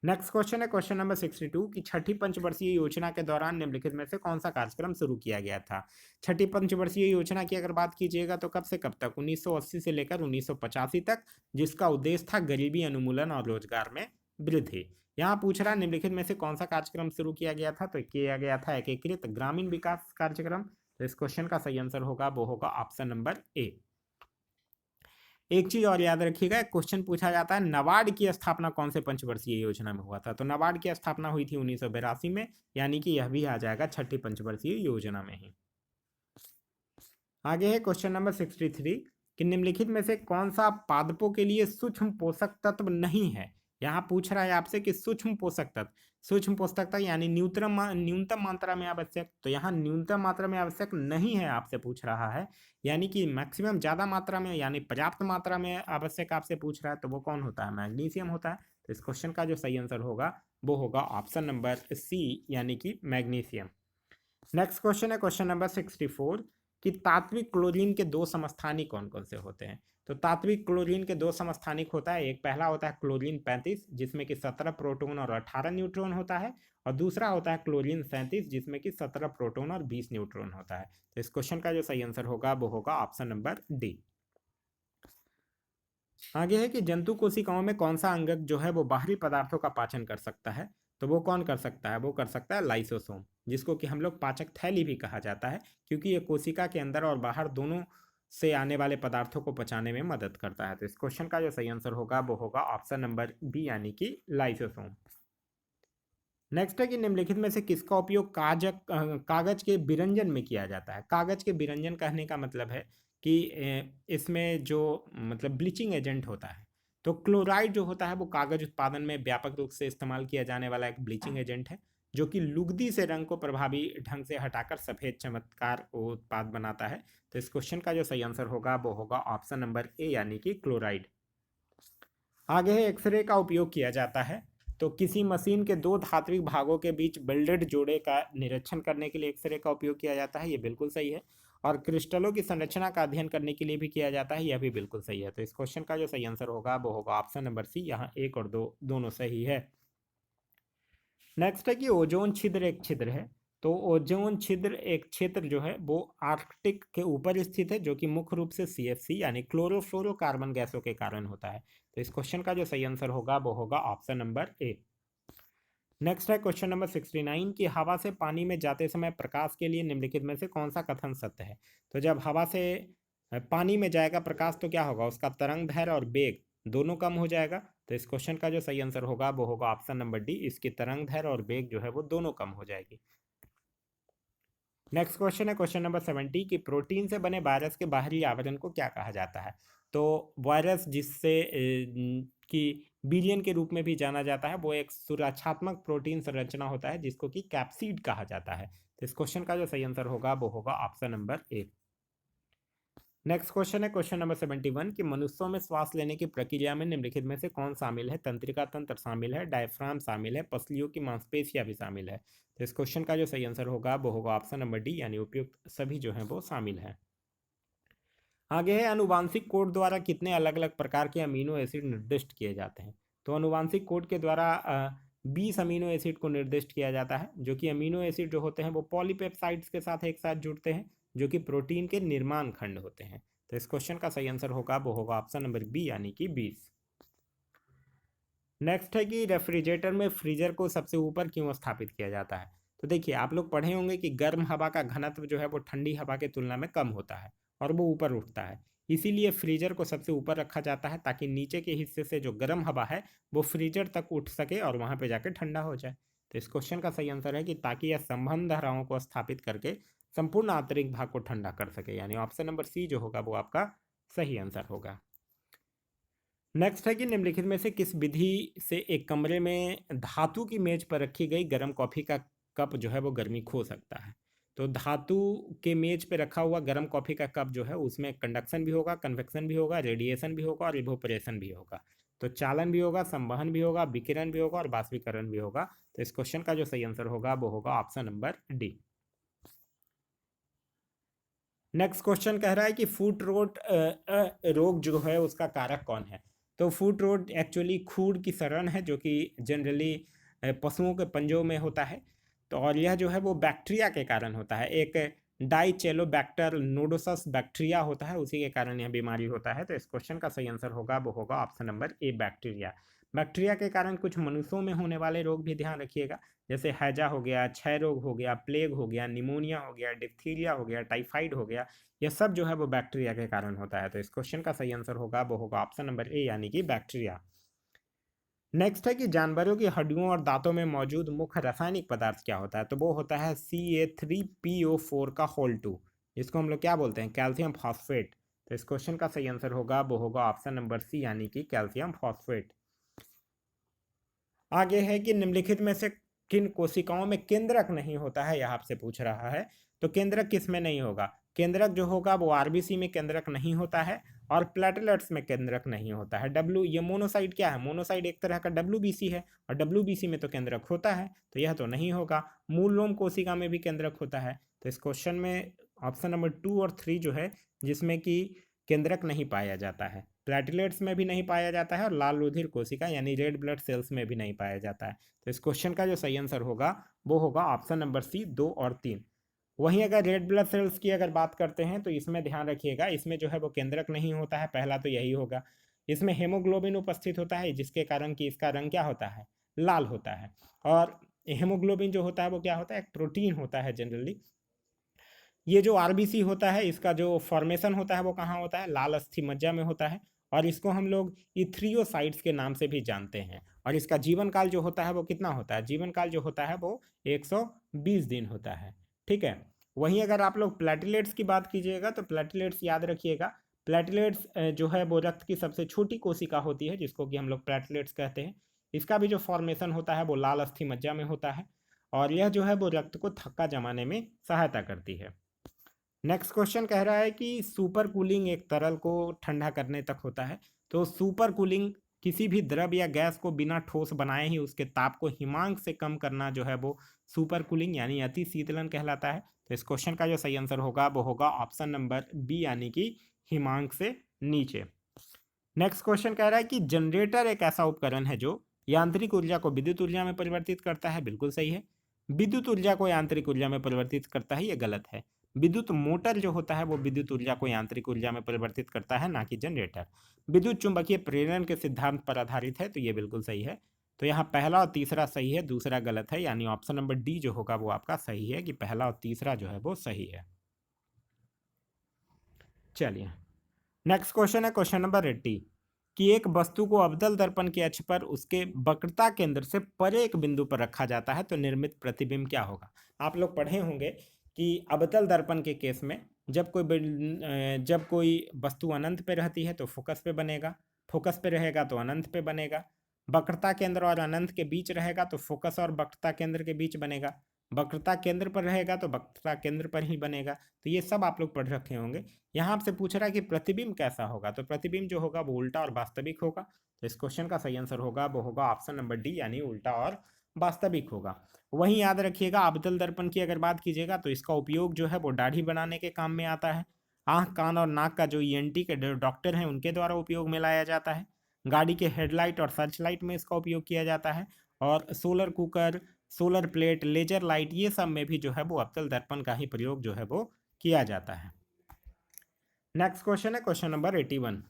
Next question है क्वेश्चन नंबर 62 कि छठी पंचवर्षीय योजना के दौरान निम्नलिखित में से कौन सा कार्यक्रम शुरू किया गया था। छठी पंचवर्षीय योजना की अगर बात कीजिएगा तो कब से कब तक, 1980 से लेकर 1985 तक, जिसका उद्देश्य था गरीबी उन्मूलन और रोजगार में वृद्धि। यहाँ पूछ रहा निम्नलिखित में से कौन सा कार्यक्रम शुरू किया गया था। तो किया गया था एकीकृत ग्रामीण विकास कार्यक्रम। तो इस क्वेश्चन का सही आंसर होगा वो होगा ऑप्शन नंबर ए। एक चीज और याद रखिएगा, क्वेश्चन पूछा जाता है नाबार्ड की स्थापना कौन से पंचवर्षीय योजना में हुआ था। तो नाबार्ड की स्थापना हुई थी 1982 में, यानी कि यह भी आ जाएगा छठी पंचवर्षीय योजना में ही। आगे है क्वेश्चन नंबर 63 कि निम्नलिखित में से कौन सा पादपों के लिए सूक्ष्म पोषक तत्व नहीं है। यहाँ पूछ रहा है आपसे कि सूक्ष्म पोषक तत्व यानी न्यूनतम मात्रा में आवश्यक। तो यहाँ न्यूनतम मात्रा में आवश्यक नहीं है आपसे पूछ रहा है, यानी कि मैक्सिमम ज़्यादा मात्रा में यानी पर्याप्त मात्रा में आवश्यक आपसे पूछ रहा है। तो वो कौन होता है, मैग्नीशियम होता है। तो इस क्वेश्चन का जो सही आंसर होगा वो होगा ऑप्शन नंबर सी, यानी कि मैग्नीशियम। नेक्स्ट क्वेश्चन है क्वेश्चन नंबर 64 कि तात्विक क्लोरीन के दो समस्थानिक कौन कौन से होते हैं। तो तात्विक क्लोरीन के दो समस्थानिक होता है, एक पहला होता है क्लोरीन 35 जिसमें कि 17 प्रोटॉन और 18 न्यूट्रॉन होता है, और दूसरा होता है क्लोरीन 37 जिसमें कि 17 प्रोटॉन और 20 न्यूट्रॉन होता है। तो इस क्वेश्चन का जो सही आंसर होगा वो होगा ऑप्शन नंबर डी। आगे है कि जंतु कोशिकाओं में कौन सा अंगक जो है वो बाहरी पदार्थों का पाचन कर सकता है। तो वो कौन कर सकता है, वो कर सकता है लाइसोसोम, जिसको कि हम लोग पाचक थैली भी कहा जाता है, क्योंकि ये कोशिका के अंदर और बाहर दोनों से आने वाले पदार्थों को पचाने में मदद करता है। तो इस क्वेश्चन का जो सही आंसर होगा वो होगा ऑप्शन नंबर बी यानी कि लाइसोसोम। नेक्स्ट है कि निम्नलिखित में से किसका उपयोग कागज के विरंजन में किया जाता है। कागज के विरंजन कहने का मतलब है कि इसमें जो मतलब ब्लीचिंग एजेंट होता है, तो क्लोराइड जो होता है वो कागज उत्पादन में व्यापक रूप से इस्तेमाल किया जाने वाला एक ब्लीचिंग एजेंट है, जो कि लुगदी से रंग को प्रभावी ढंग से हटाकर सफेद चमत्कार उत्पाद बनाता है। तो इस क्वेश्चन का जो सही आंसर होगा वो होगा ऑप्शन नंबर ए यानी कि क्लोराइड। आगे है एक्सरे का उपयोग किया जाता है। तो किसी मशीन के दो धात्विक भागों के बीच वेल्डेड जोड़े का निरीक्षण करने के लिए एक्सरे का उपयोग किया जाता है, ये बिल्कुल सही है। और क्रिस्टलों की संरचना का अध्ययन करने के लिए भी किया जाता है, यह भी बिल्कुल सही है। तो इस क्वेश्चन का जो सही आंसर होगा वो होगा ऑप्शन नंबर सी, यहाँ एक और दो दोनों सही है। नेक्स्ट है कि ओजोन छिद्र एक छिद्र है। तो ओजोन छिद्र एक क्षेत्र जो है वो आर्कटिक के ऊपर स्थित है, जो कि मुख्य रूप से CFC यानी क्लोरोफ्लोरोकार्बन गैसों के कारण होता है। तो इस क्वेश्चन का जो सही आंसर होगा वो होगा ऑप्शन नंबर ए। नेक्स्ट है क्वेश्चन नंबर 69 कि हवा से पानी में जाते समय प्रकाश के लिए निम्नलिखित में से कौन सा कथन सत्य है। तो जब हवा से पानी में जाएगा प्रकाश तो क्या होगा, उसका तरंग दैर्घ्य और वेग दोनों कम हो जाएगा। तो इस क्वेश्चन का जो सही आंसर होगा वो होगा ऑप्शन नंबर डी, इसकी तरंग दैर्घ्य और वेग जो है वो दोनों कम हो जाएगी। नेक्स्ट क्वेश्चन है क्वेश्चन नंबर 70 कि प्रोटीन से बने वायरस के बाहरी आवरण को क्या कहा जाता है। तो वायरस जिससे कि बिलियन के रूप में भी जाना जाता है, वो एक सुरक्षात्मक प्रोटीन संरचना होता है जिसको कि कैप्सिड कहा जाता है। तो इस क्वेश्चन का जो सही आंसर होगा वो होगा option number A. Next question है क्वेश्चन नंबर 71 कि मनुष्यों में श्वास लेने की प्रक्रिया में निम्नलिखित में से कौन शामिल है। तंत्रिका तंत्र शामिल है, डायफ्राम शामिल है, पसलियों की मांसपेशियां भी शामिल है। तो इस क्वेश्चन का जो सही आंसर होगा वो होगा ऑप्शन नंबर डी यानी उपयुक्त सभी जो है वो शामिल है। आगे है अनुवांशिक कोड द्वारा कितने अलग अलग प्रकार के अमीनो एसिड निर्दिष्ट किए जाते हैं। तो अनुवांशिक कोड के द्वारा 20 अमीनो एसिड को निर्दिष्ट किया जाता है, जो कि अमीनो एसिड जो होते हैं वो पॉलीपेप्टाइड्स के साथ एक साथ जुड़ते हैं, जो कि प्रोटीन के निर्माण खंड होते हैं। तो इस क्वेश्चन का सही आंसर होगा वो होगा ऑप्शन नंबर बी यानी कि 20। नेक्स्ट है कि रेफ्रिजरेटर में फ्रीजर को सबसे ऊपर क्यों स्थापित किया जाता है। तो देखिए आप लोग पढ़े होंगे कि गर्म हवा का घनत्व जो है वो ठंडी हवा की तुलना में कम होता है और वो ऊपर उठता है, इसीलिए फ्रीजर को सबसे ऊपर रखा जाता है ताकि नीचे के हिस्से से जो गर्म हवा है वो फ्रीजर तक उठ सके और वहां पे जाके ठंडा हो जाए। तो इस क्वेश्चन का सही आंसर है कि ताकि यह संबंध धाराओं को स्थापित करके संपूर्ण आंतरिक भाग को ठंडा कर सके, यानी ऑप्शन नंबर सी जो होगा वो आपका सही आंसर होगा। नेक्स्ट है कि निम्नलिखित में से किस विधि से एक कमरे में धातु की मेज पर रखी गई गर्म कॉफी का कप जो है वो गर्मी खो सकता है। तो धातु के मेज पे रखा हुआ गर्म कॉफी का कप जो है उसमें कंडक्शन भी होगा, कन्वेक्शन भी होगा, रेडिएशन भी होगा और इवोपरेशन भी होगा। तो चालन भी होगा, संवहन भी होगा, विकिरण भी होगा और बाष्पीकरण भी होगा। तो इस क्वेश्चन का जो सही आंसर होगा वो होगा option number D. Next question कह रहा है कि फुट रोट रोग जो है उसका कारक कौन है। तो फुट रोट एक्चुअली खूर की सड़न है, जो कि जनरली पशुओं के पंजों में होता है। तो और यह जो है वो बैक्टीरिया के कारण होता है, एक डाइचेलोबैक्टर नोडोसस बैक्टीरिया होता है, उसी के कारण यह बीमारी होता है। तो इस क्वेश्चन का सही आंसर होगा वो होगा option number A bacteria. Bacteria के कारण कुछ मनुष्यों में होने वाले रोग भी ध्यान रखिएगा, जैसे हैजा हो गया, क्षय रोग हो गया, प्लेग हो गया, निमोनिया हो गया, डिप्थीरिया हो गया, टाइफाइड हो गया, यह सब जो है वो बैक्टीरिया के कारण होता है। तो इस क्वेश्चन का सही आंसर होगा वो होगा ऑप्शन नंबर ए यानी कि बैक्टीरिया। नेक्स्ट है कि जानवरों की हड्डियों और दांतों में मौजूद मुख्य रासायनिक पदार्थ क्या होता है। तो वो होता है Ca3PO4 का होल 2, जिसको हम लोग क्या बोलते हैं, कैल्शियम फॉस्फेट। तो इस क्वेश्चन का सही आंसर होगा वो होगा ऑप्शन नंबर सी यानी कि कैल्शियम फॉस्फेट। आगे है कि निम्नलिखित में से किन कोशिकाओं में केंद्रक नहीं होता है, यह आपसे पूछ रहा है। तो केंद्रक किस में नहीं होगा, केंद्रक जो होगा वो आरबीसी में केंद्रक नहीं होता है और प्लेटलेट्स में केंद्रक नहीं होता है। डब्ल्यू ये मोनोसाइट क्या है, मोनोसाइट एक तरह का डब्ल्यूबीसी है और डब्ल्यूबीसी में तो केंद्रक होता है, तो यह तो नहीं होगा। मूल लोम कोशिका में भी केंद्रक होता है। तो इस क्वेश्चन में ऑप्शन नंबर 2 और 3 जो है जिसमें कि केंद्रक नहीं पाया जाता है, प्लेटलेट्स में भी नहीं पाया जाता है और लाल रुधिर कोशिका यानी रेड ब्लड सेल्स में भी नहीं पाया जाता है। तो इस क्वेश्चन का जो सही आंसर होगा वो होगा ऑप्शन नंबर सी 2 और 3। वहीं अगर रेड ब्लड सेल्स की अगर बात करते हैं तो इसमें ध्यान रखिएगा, इसमें जो है वो केंद्रक नहीं होता है, पहला तो यही होगा। इसमें हेमोग्लोबिन उपस्थित होता है जिसके कारण कि इसका रंग क्या होता है, लाल होता है। और हेमोग्लोबिन जो होता है वो क्या होता है, एक प्रोटीन होता है जनरली। ये जो आरबीसी होता है इसका जो फॉर्मेशन होता है वो कहाँ होता है, लाल अस्थि मज्जा में होता है। और इसको हम लोग इथ्रियोसाइट्स के नाम से भी जानते हैं। और इसका जीवन काल जो होता है वो कितना होता है, जीवन काल जो होता है वो 120 दिन होता है। ठीक है। वहीं अगर आप लोग प्लेटलेट्स की बात कीजिएगा तो प्लेटलेट्स याद रखिएगा, प्लेटलेट्स जो है वो रक्त की सबसे छोटी कोशिका होती है जिसको कि हम लोग प्लेटलेट्स कहते हैं। इसका भी जो फॉर्मेशन होता है वो लाल अस्थि मज्जा में होता है। और यह जो है वो रक्त को थक्का जमाने में सहायता करती है। नेक्स्ट क्वेश्चन कह रहा है कि सुपर कूलिंग एक तरल को ठंडा करने तक होता है। तो सुपर कूलिंग किसी भी द्रव या गैस को बिना ठोस बनाए ही उसके ताप को हिमांक से कम करना जो है वो सुपर कूलिंग यानी अति शीतलन कहलाता है। तो इस क्वेश्चन का जो सही आंसर होगा वो होगा ऑप्शन नंबर बी यानी कि हिमांक से नीचे। नेक्स्ट क्वेश्चन कह रहा है कि जनरेटर एक ऐसा उपकरण है जो यांत्रिक ऊर्जा को विद्युत ऊर्जा में परिवर्तित करता है। बिल्कुल सही है। विद्युत ऊर्जा को यांत्रिक ऊर्जा में परिवर्तित करता है, ये गलत है। विद्युत मोटर जो होता है वो विद्युत ऊर्जा को यांत्रिक ऊर्जा में परिवर्तित करता है, ना कि जनरेटर। विद्युत चुंबकीय प्रेरण के सिद्धांत पर आधारित है, तो ये बिल्कुल सही है। तो यहाँ पहला और तीसरा सही है, दूसरा गलत है, यानी ऑप्शन नंबर डी जो होगा वो आपका सही है कि पहला और तीसरा जो है वो सही है। चलिए नेक्स्ट क्वेश्चन है क्वेश्चन नंबर 80 कि एक वस्तु को अवतल दर्पण के अक्ष पर उसके वक्रता केंद्र से परे एक बिंदु पर रखा जाता है तो निर्मित प्रतिबिंब क्या होगा। आप लोग पढ़े होंगे कि अवतल दर्पण के केस में जब कोई वस्तु अनंत पे रहती है तो फोकस पे बनेगा, फोकस पे रहेगा तो अनंत पे बनेगा। वक्रता केंद्र और अनंत के बीच रहेगा तो फोकस और वक्रता केंद्र के बीच बनेगा। वक्रता केंद्र पर रहेगा तो वक्रता केंद्र पर ही बनेगा। तो ये सब आप लोग पढ़ रखे होंगे। यहाँ आपसे पूछ रहा है कि प्रतिबिंब कैसा होगा, तो प्रतिबिंब जो होगा वो उल्टा और वास्तविक होगा। तो इस क्वेश्चन का सही आंसर होगा वो होगा ऑप्शन नंबर डी यानी उल्टा और वास्तविक होगा। वहीं याद रखिएगा अवतल दर्पण की अगर बात कीजिएगा तो इसका उपयोग जो है वो दाढ़ी बनाने के काम में आता है। आंख कान और नाक का जो ईएनटी के डॉक्टर हैं उनके द्वारा उपयोग में लाया जाता है। गाड़ी के हेडलाइट और सर्च लाइट में इसका उपयोग किया जाता है। और solar cooker, solar plate, laser light, ये सब में भी जो है वो अवतल दर्पण का ही प्रयोग जो है वो किया जाता है। नेक्स्ट क्वेश्चन है क्वेश्चन नंबर 81।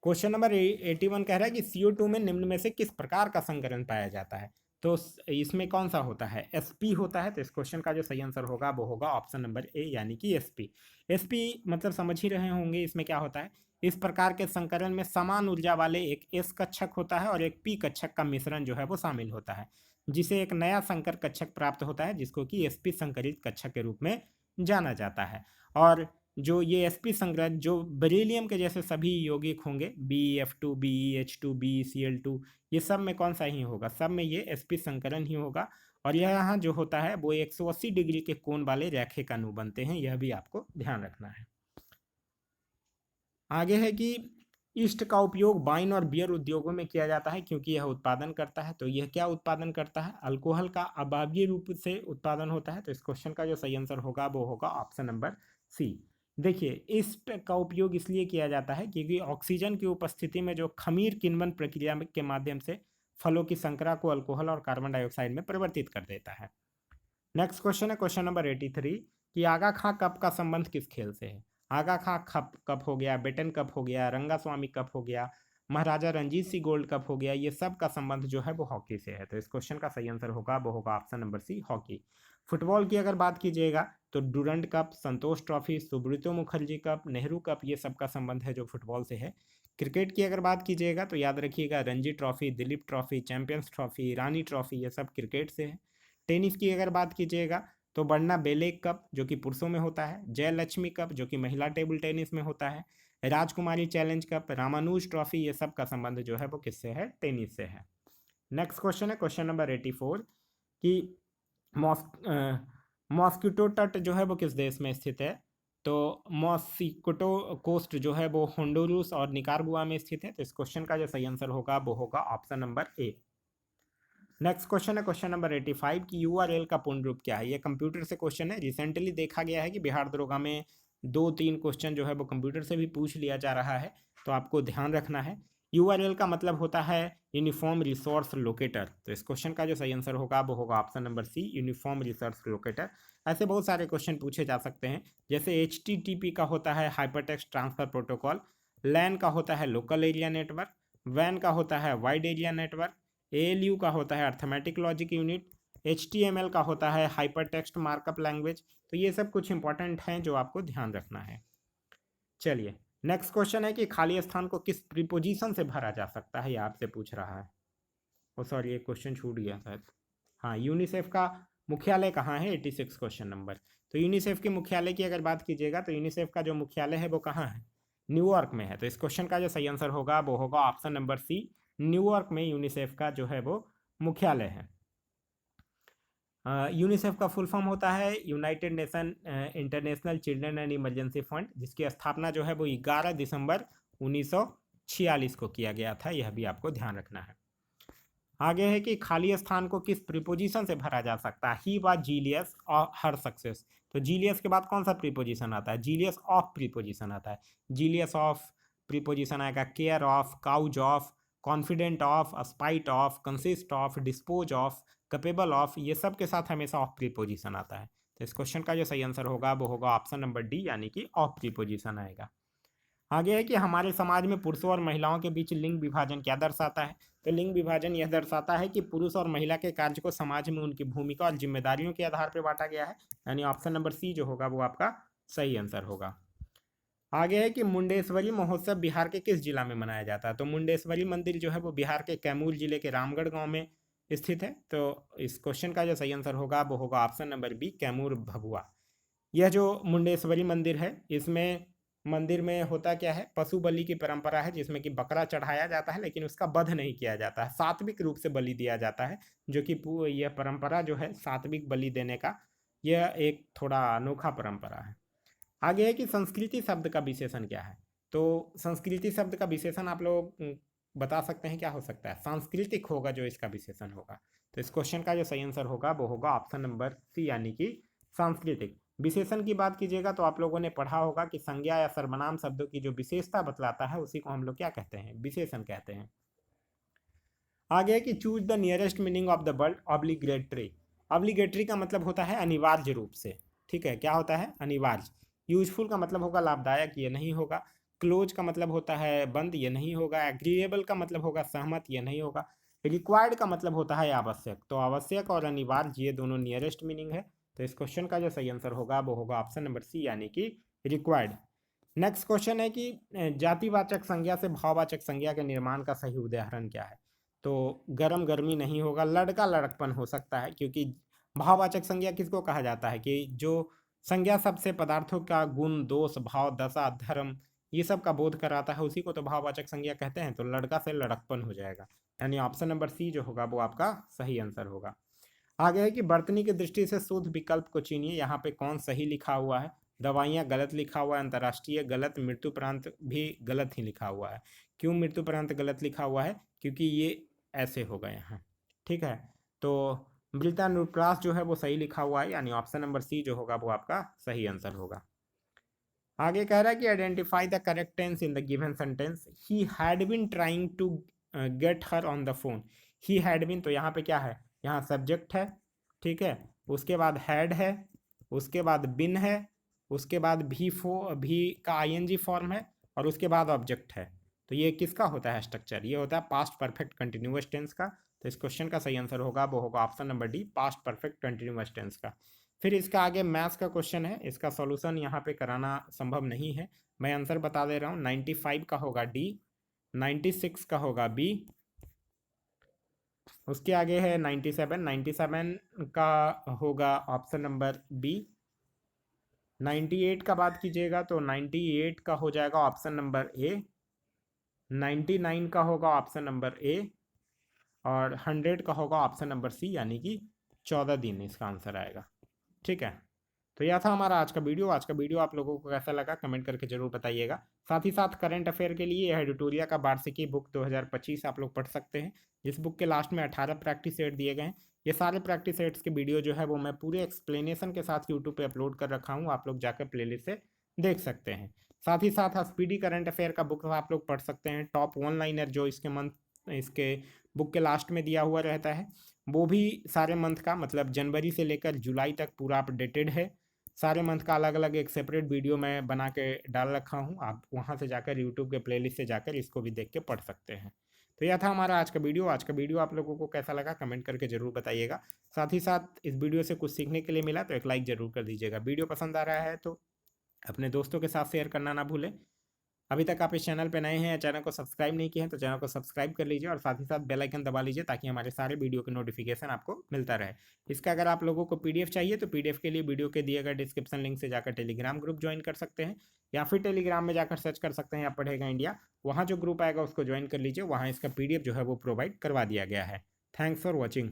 क्वेश्चन नंबर 81 कह रहा है कि CO2 में निम्न में से किस प्रकार का संकरण पाया जाता है। तो इसमें कौन सा होता है, SP होता है। तो इस क्वेश्चन का जो सही आंसर होगा वो होगा ऑप्शन नंबर ए यानी कि SP। SP मतलब समझ ही रहे होंगे इसमें क्या होता है। इस प्रकार के संकरण में समान ऊर्जा वाले एक S कक्षक होता है और एक P कक्षक का मिश्रण जो है वो शामिल होता है, जिसे एक नया संकर कक्षक प्राप्त होता है जिसको कि SP संकरित कक्षक के रूप में जाना जाता है। और जो ये sp संग्रह जो बेरिलियम के जैसे सभी यौगिक होंगे BeF2, BeH2, BeCl2, ये सब में कौन सा ही होगा, सब में ये sp संकरण ही होगा। और यह यहाँ जो होता है वो 180 डिग्री के कोण वाले रेखिक अणु बनते हैं, यह भी आपको ध्यान रखना है। आगे है कि ईस्ट का उपयोग वाइन और बियर उद्योगों में किया जाता है क्योंकि यह उत्पादन करता है। तो यह क्या उत्पादन करता है, अल्कोहल का अभाज्य रूप से उत्पादन होता है। तो इस क्वेश्चन का जो सही आंसर होगा वो होगा ऑप्शन नंबर सी। देखिए ईस्ट का उपयोग इसलिए किया जाता है क्योंकि ऑक्सीजन की उपस्थिति में जो खमीर किण्वन प्रक्रिया के माध्यम से फलों की संकरा को अल्कोहल और कार्बन डाइऑक्साइड में परिवर्तित कर देता है। नेक्स्ट क्वेश्चन है क्वेश्चन नंबर 83 कि आगा खां कप का संबंध किस खेल से है। आगा खां कप हो गया, बेटन कप हो गया, रंगास्वामी कप हो गया, महाराजा रंजीत सिंह गोल्ड कप हो गया, ये सब का संबंध जो है वो हॉकी से है। तो इस क्वेश्चन का सही आंसर होगा वो होगा option number C hockey. Football की अगर बात कीजिएगा तो Durand cup, Santosh trophy, Subroto Mukherjee cup, Nehru cup, ये सब का संबंध है जो फुटबॉल से है। क्रिकेट की अगर बात कीजिएगा तो याद रखिएगा Ranji trophy, Duleep trophy, champions trophy, Rani trophy, ये सब क्रिकेट से है। टेनिस की अगर बात कीजिएगा तो बन्ना बेलेक कप जो कि पुरुषों में होता है, जयलक्ष्मी कप जो कि महिला टेबल टेनिस में होता है, राजकुमारी चैलेंज कप, रामानुज ट्रॉफी, ये सब का संबंध जो है वो किससे है, टेनिस से है। नेक्स्ट क्वेश्चन है क्वेश्चन नंबर 84 कि मॉस्किटो तट जो है वो किस देश में स्थित है। तो मॉस्किटो कोस्ट जो है वो होंडुरास और निकारागुआ में स्थित है। तो इस क्वेश्चन का जो सही आंसर होगा वो होगा option number A. Next question है क्वेश्चन नंबर 85 की यूआरएल का पूर्ण रूप क्या है। ये कंप्यूटर से क्वेश्चन है। रिसेंटली देखा गया है कि बिहार दरोगा में 2-3 क्वेश्चन जो है वो कंप्यूटर से भी पूछ लिया जा रहा है, तो आपको ध्यान रखना है। यूआरएल का मतलब होता है यूनिफॉर्म रिसोर्स लोकेटर। तो इस क्वेश्चन का जो सही आंसर होगा वो होगा option number C, uniform resource locator. ऐसे बहुत सारे क्वेश्चन पूछे जा सकते हैं, जैसे HTTP का होता है हाइपरटेक्स्ट ट्रांसफर प्रोटोकॉल, लैन का होता है लोकल एरिया नेटवर्क, वैन का होता है वाइड एरिया नेटवर्क, ALU का होता है अर्थमेटिक लॉजिक यूनिट, HTML का होता है हाइपर टेक्स्ट मार्कअप लैंग्वेज। तो ये सब कुछ इंपॉर्टेंट हैं जो आपको ध्यान रखना है। चलिए नेक्स्ट क्वेश्चन है कि खाली स्थान को किस प्रीपोजिशन से भरा जा सकता है, ये आपसे पूछ रहा है। ओ सॉरी, एक क्वेश्चन छूट गया शायद। हाँ, यूनिसेफ का मुख्यालय कहाँ है, 86 क्वेश्चन नंबर। तो यूनिसेफ के मुख्यालय की अगर बात कीजिएगा तो यूनिसेफ का जो मुख्यालय है वो कहाँ है, न्यूयॉर्क में है। तो इस क्वेश्चन का जो सही आंसर होगा वो होगा ऑप्शन नंबर सी, न्यूयॉर्क में यूनिसेफ का जो है वो मुख्यालय है। यूनिसेफ का फुल फॉर्म होता है United nation international children and emergency fund, जिसकी स्थापना जो है वो 11 दिसंबर 1946 को किया गया था। यह भी आपको ध्यान रखना है। आगे है कि खाली स्थान को किस प्रीपोजिशन से भरा जा सकता है। ही वाज जीलियस और हर सक्सेस। तो जीलियस के बाद कौन सा प्रीपोजिशन आता है, जीलियस ऑफ प्रीपोजिशन आता है। जीलियस ऑफ प्रीपोजिशन आएगा care of, cause of, confident of, spite of, consist of, dispose of, capable of, ये सब के साथ हमेशा ऑफ प्रीपोजिशन आता है। तो इस क्वेश्चन का जो सही आंसर होगा वो होगा ऑप्शन नंबर डी, यानी कि ऑफ प्रीपोजिशन आएगा। आगे है कि हमारे समाज में पुरुषों और महिलाओं के बीच लिंग विभाजन क्या दर्शाता है। तो लिंग विभाजन यह दर्शाता है कि पुरुष और महिला के कार्य को समाज में उनकी भूमिका और जिम्मेदारियों के आधार पर बांटा गया है, यानी ऑप्शन नंबर सी जो होगा वो आपका सही आंसर होगा। आगे है कि मुंडेश्वरी महोत्सव बिहार के किस जिला में मनाया जाता है। तो मुंडेश्वरी मंदिर जो है वो बिहार के कैमूर जिले के रामगढ़ गांव में स्थित है। तो इस क्वेश्चन का जो सही आंसर होगा वो होगा option number B, Kaimur Bhabua. यह जो मुंडेश्वरी मंदिर है, इसमें मंदिर में होता क्या है, पशु बलि की परंपरा है, जिसमें कि बकरा चढ़ाया जाता है लेकिन उसका वध नहीं किया जाता है, सात्विक रूप से बलि दिया जाता है। जो कि यह परंपरा जो है सात्विक बलि देने का, यह एक थोड़ा अनोखा परंपरा है। आगे है कि संस्कृति शब्द का विशेषण क्या है। तो संस्कृति शब्द का विशेषण आप लोग बता सकते हैं क्या हो सकता है, सांस्कृतिक होगा जो इसका विशेषण होगा। तो इस क्वेश्चन का जो सही आंसर होगा वो होगा ऑप्शन नंबर सी, यानी कि सांस्कृतिक। विशेषण की बात कीजिएगा तो आप लोगों ने पढ़ा होगा कि संज्ञा या सर्वनाम शब्दों की जो विशेषता बतलाता है उसी को हम लोग क्या कहते हैं, विशेषण कहते हैं। आगे है कि choose the nearest meaning of the word obligatory. Obligatory का मतलब होता है अनिवार्य रूप से, ठीक है, क्या होता है, अनिवार्य। यूजफुल का मतलब होगा लाभदायक, ये नहीं होगा। क्लोज का मतलब होता है बंद, ये नहीं होगा। एग्रीएबल का मतलब होगा सहमत, ये नहीं होगा। रिक्वायर्ड का मतलब होता है आवश्यक। तो आवश्यक और अनिवार्य ये दोनों नियरेस्ट मीनिंग है। तो इस क्वेश्चन का जो सही आंसर होगा वो होगा ऑप्शन नंबर सी, यानी कि रिक्वायर्ड। नेक्स्ट क्वेश्चन है कि जातिवाचक संज्ञा से भाववाचक संज्ञा के निर्माण का सही उदाहरण क्या है। तो गर्म गर्मी नहीं होगा, लड़का लड़कपन हो सकता है, क्योंकि भाववाचक संज्ञा किसको कहा जाता है कि जो संज्ञा सबसे पदार्थों का गुण, दोष, भाव, दशा, धर्म, ये सब का बोध कराता है, उसी को तो भाववाचक संज्ञा कहते हैं। तो लड़का से लड़कपन हो जाएगा, यानी ऑप्शन नंबर सी जो होगा वो आपका सही आंसर होगा। आगे है कि वर्तनी की दृष्टि से शुद्ध विकल्प को चुनिए। यहाँ पे कौन सही लिखा हुआ है। दवाइयाँ गलत लिखा हुआ है, अंतर्राष्ट्रीय गलत, मृत्युपरांत भी गलत ही लिखा हुआ है। क्यों मृत्युपरांत गलत लिखा हुआ है, क्योंकि ये ऐसे हो गए हैं, ठीक है। तो मृतानुप्रास जो है वो सही लिखा हुआ है, यानी ऑप्शन नंबर सी जो होगा वो आपका सही आंसर होगा। आगे कह रहा है कि identify the correct tense in the given sentence. He had been trying to get her on the phone. He had been, तो यहाँ पे क्या है, यहाँ सब्जेक्ट है, ठीक है, उसके बाद हैड है, उसके बाद बिन है, उसके बाद भी का आईएनजी फॉर्म है, और उसके बाद ऑब्जेक्ट है। तो ये किसका होता है स्ट्रक्चर, ये होता है पास्ट परफेक्ट कंटिन्यूअस टेंस का। तो इस क्वेश्चन का सही आंसर होगा वो होगा option number D, past perfect continuous tense का। फिर इसका आगे मैथ्स का क्वेश्चन है, इसका सॉल्यूशन यहाँ पे कराना संभव नहीं है, मैं आंसर बता दे रहा हूँ। 95 का होगा डी, 96 का होगा बी, उसके आगे है 97, 97 का होगा ऑप्शन नंबर बी। 98 का बात कीजिएगा तो 98 का हो जाएगा ऑप्शन नंबर ए। 99 का होगा ऑप्शन नंबर ए, और 100 का होगा ऑप्शन नंबर सी, यानी कि 14 दिन इसका आंसर आएगा, ठीक है। तो यह था हमारा आज का वीडियो। आज का वीडियो आप लोगों को कैसा लगा कमेंट करके जरूर बताइएगा। साथ ही साथ करंट अफेयर के लिए यह एडिटोरिया का वार्षिकी बुक 2025 आप लोग पढ़ सकते हैं। इस बुक के लास्ट में 18 प्रैक्टिस सेट दिए गए हैं। ये सारे प्रैक्टिस सेट्स के वीडियो जो है वो मैं पूरे एक्सप्लेनेशन के साथ यूट्यूब पे अपलोड कर रखा हूँ, आप लोग जाकर प्लेलिस्ट से देख सकते हैं। साथ ही साथ स्पीडी करंट अफेयर का बुक आप लोग पढ़ सकते हैं। टॉप वन लाइनर जो इसके बुक के लास्ट में दिया हुआ रहता है, वो भी सारे मंथ का मतलब जनवरी से लेकर जुलाई तक पूरा अपडेटेड है। सारे मंथ का अलग अलग एक सेपरेट वीडियो मैं बना के डाल रखा हूँ, आप वहाँ से जाकर यूट्यूब के प्लेलिस्ट से जाकर इसको भी देख के पढ़ सकते हैं। तो यह था हमारा आज का वीडियो। आज का वीडियो आप लोगों को कैसा लगा कमेंट करके जरूर बताइएगा। साथ ही साथ इस वीडियो से कुछ सीखने के लिए मिला तो एक लाइक जरूर कर दीजिएगा। वीडियो पसंद आ रहा है तो अपने दोस्तों के साथ शेयर करना ना भूलें। अभी तक आप इस चैनल पर नए हैं या चैनल को सब्सक्राइब नहीं किए हैं तो चैनल को सब्सक्राइब कर लीजिए और साथ ही साथ बेल आइकन दबा लीजिए ताकि हमारे सारे वीडियो के नोटिफिकेशन आपको मिलता रहे। इसका अगर आप लोगों को पीडीएफ चाहिए तो पीडीएफ के लिए वीडियो के दिए गए डिस्क्रिप्शन लिंक से जाकर टेलीग्राम ग्रुप ज्वाइन कर सकते हैं, या फिर टेलीग्राम में जाकर सर्च कर सकते हैं आप पढ़ेगा इंडिया। वहाँ जो ग्रुप आएगा उसको ज्वाइन कर लीजिए, वहाँ इसका पीडीएफ जो है वो प्रोवाइड करवा दिया गया है। Thanks for watching.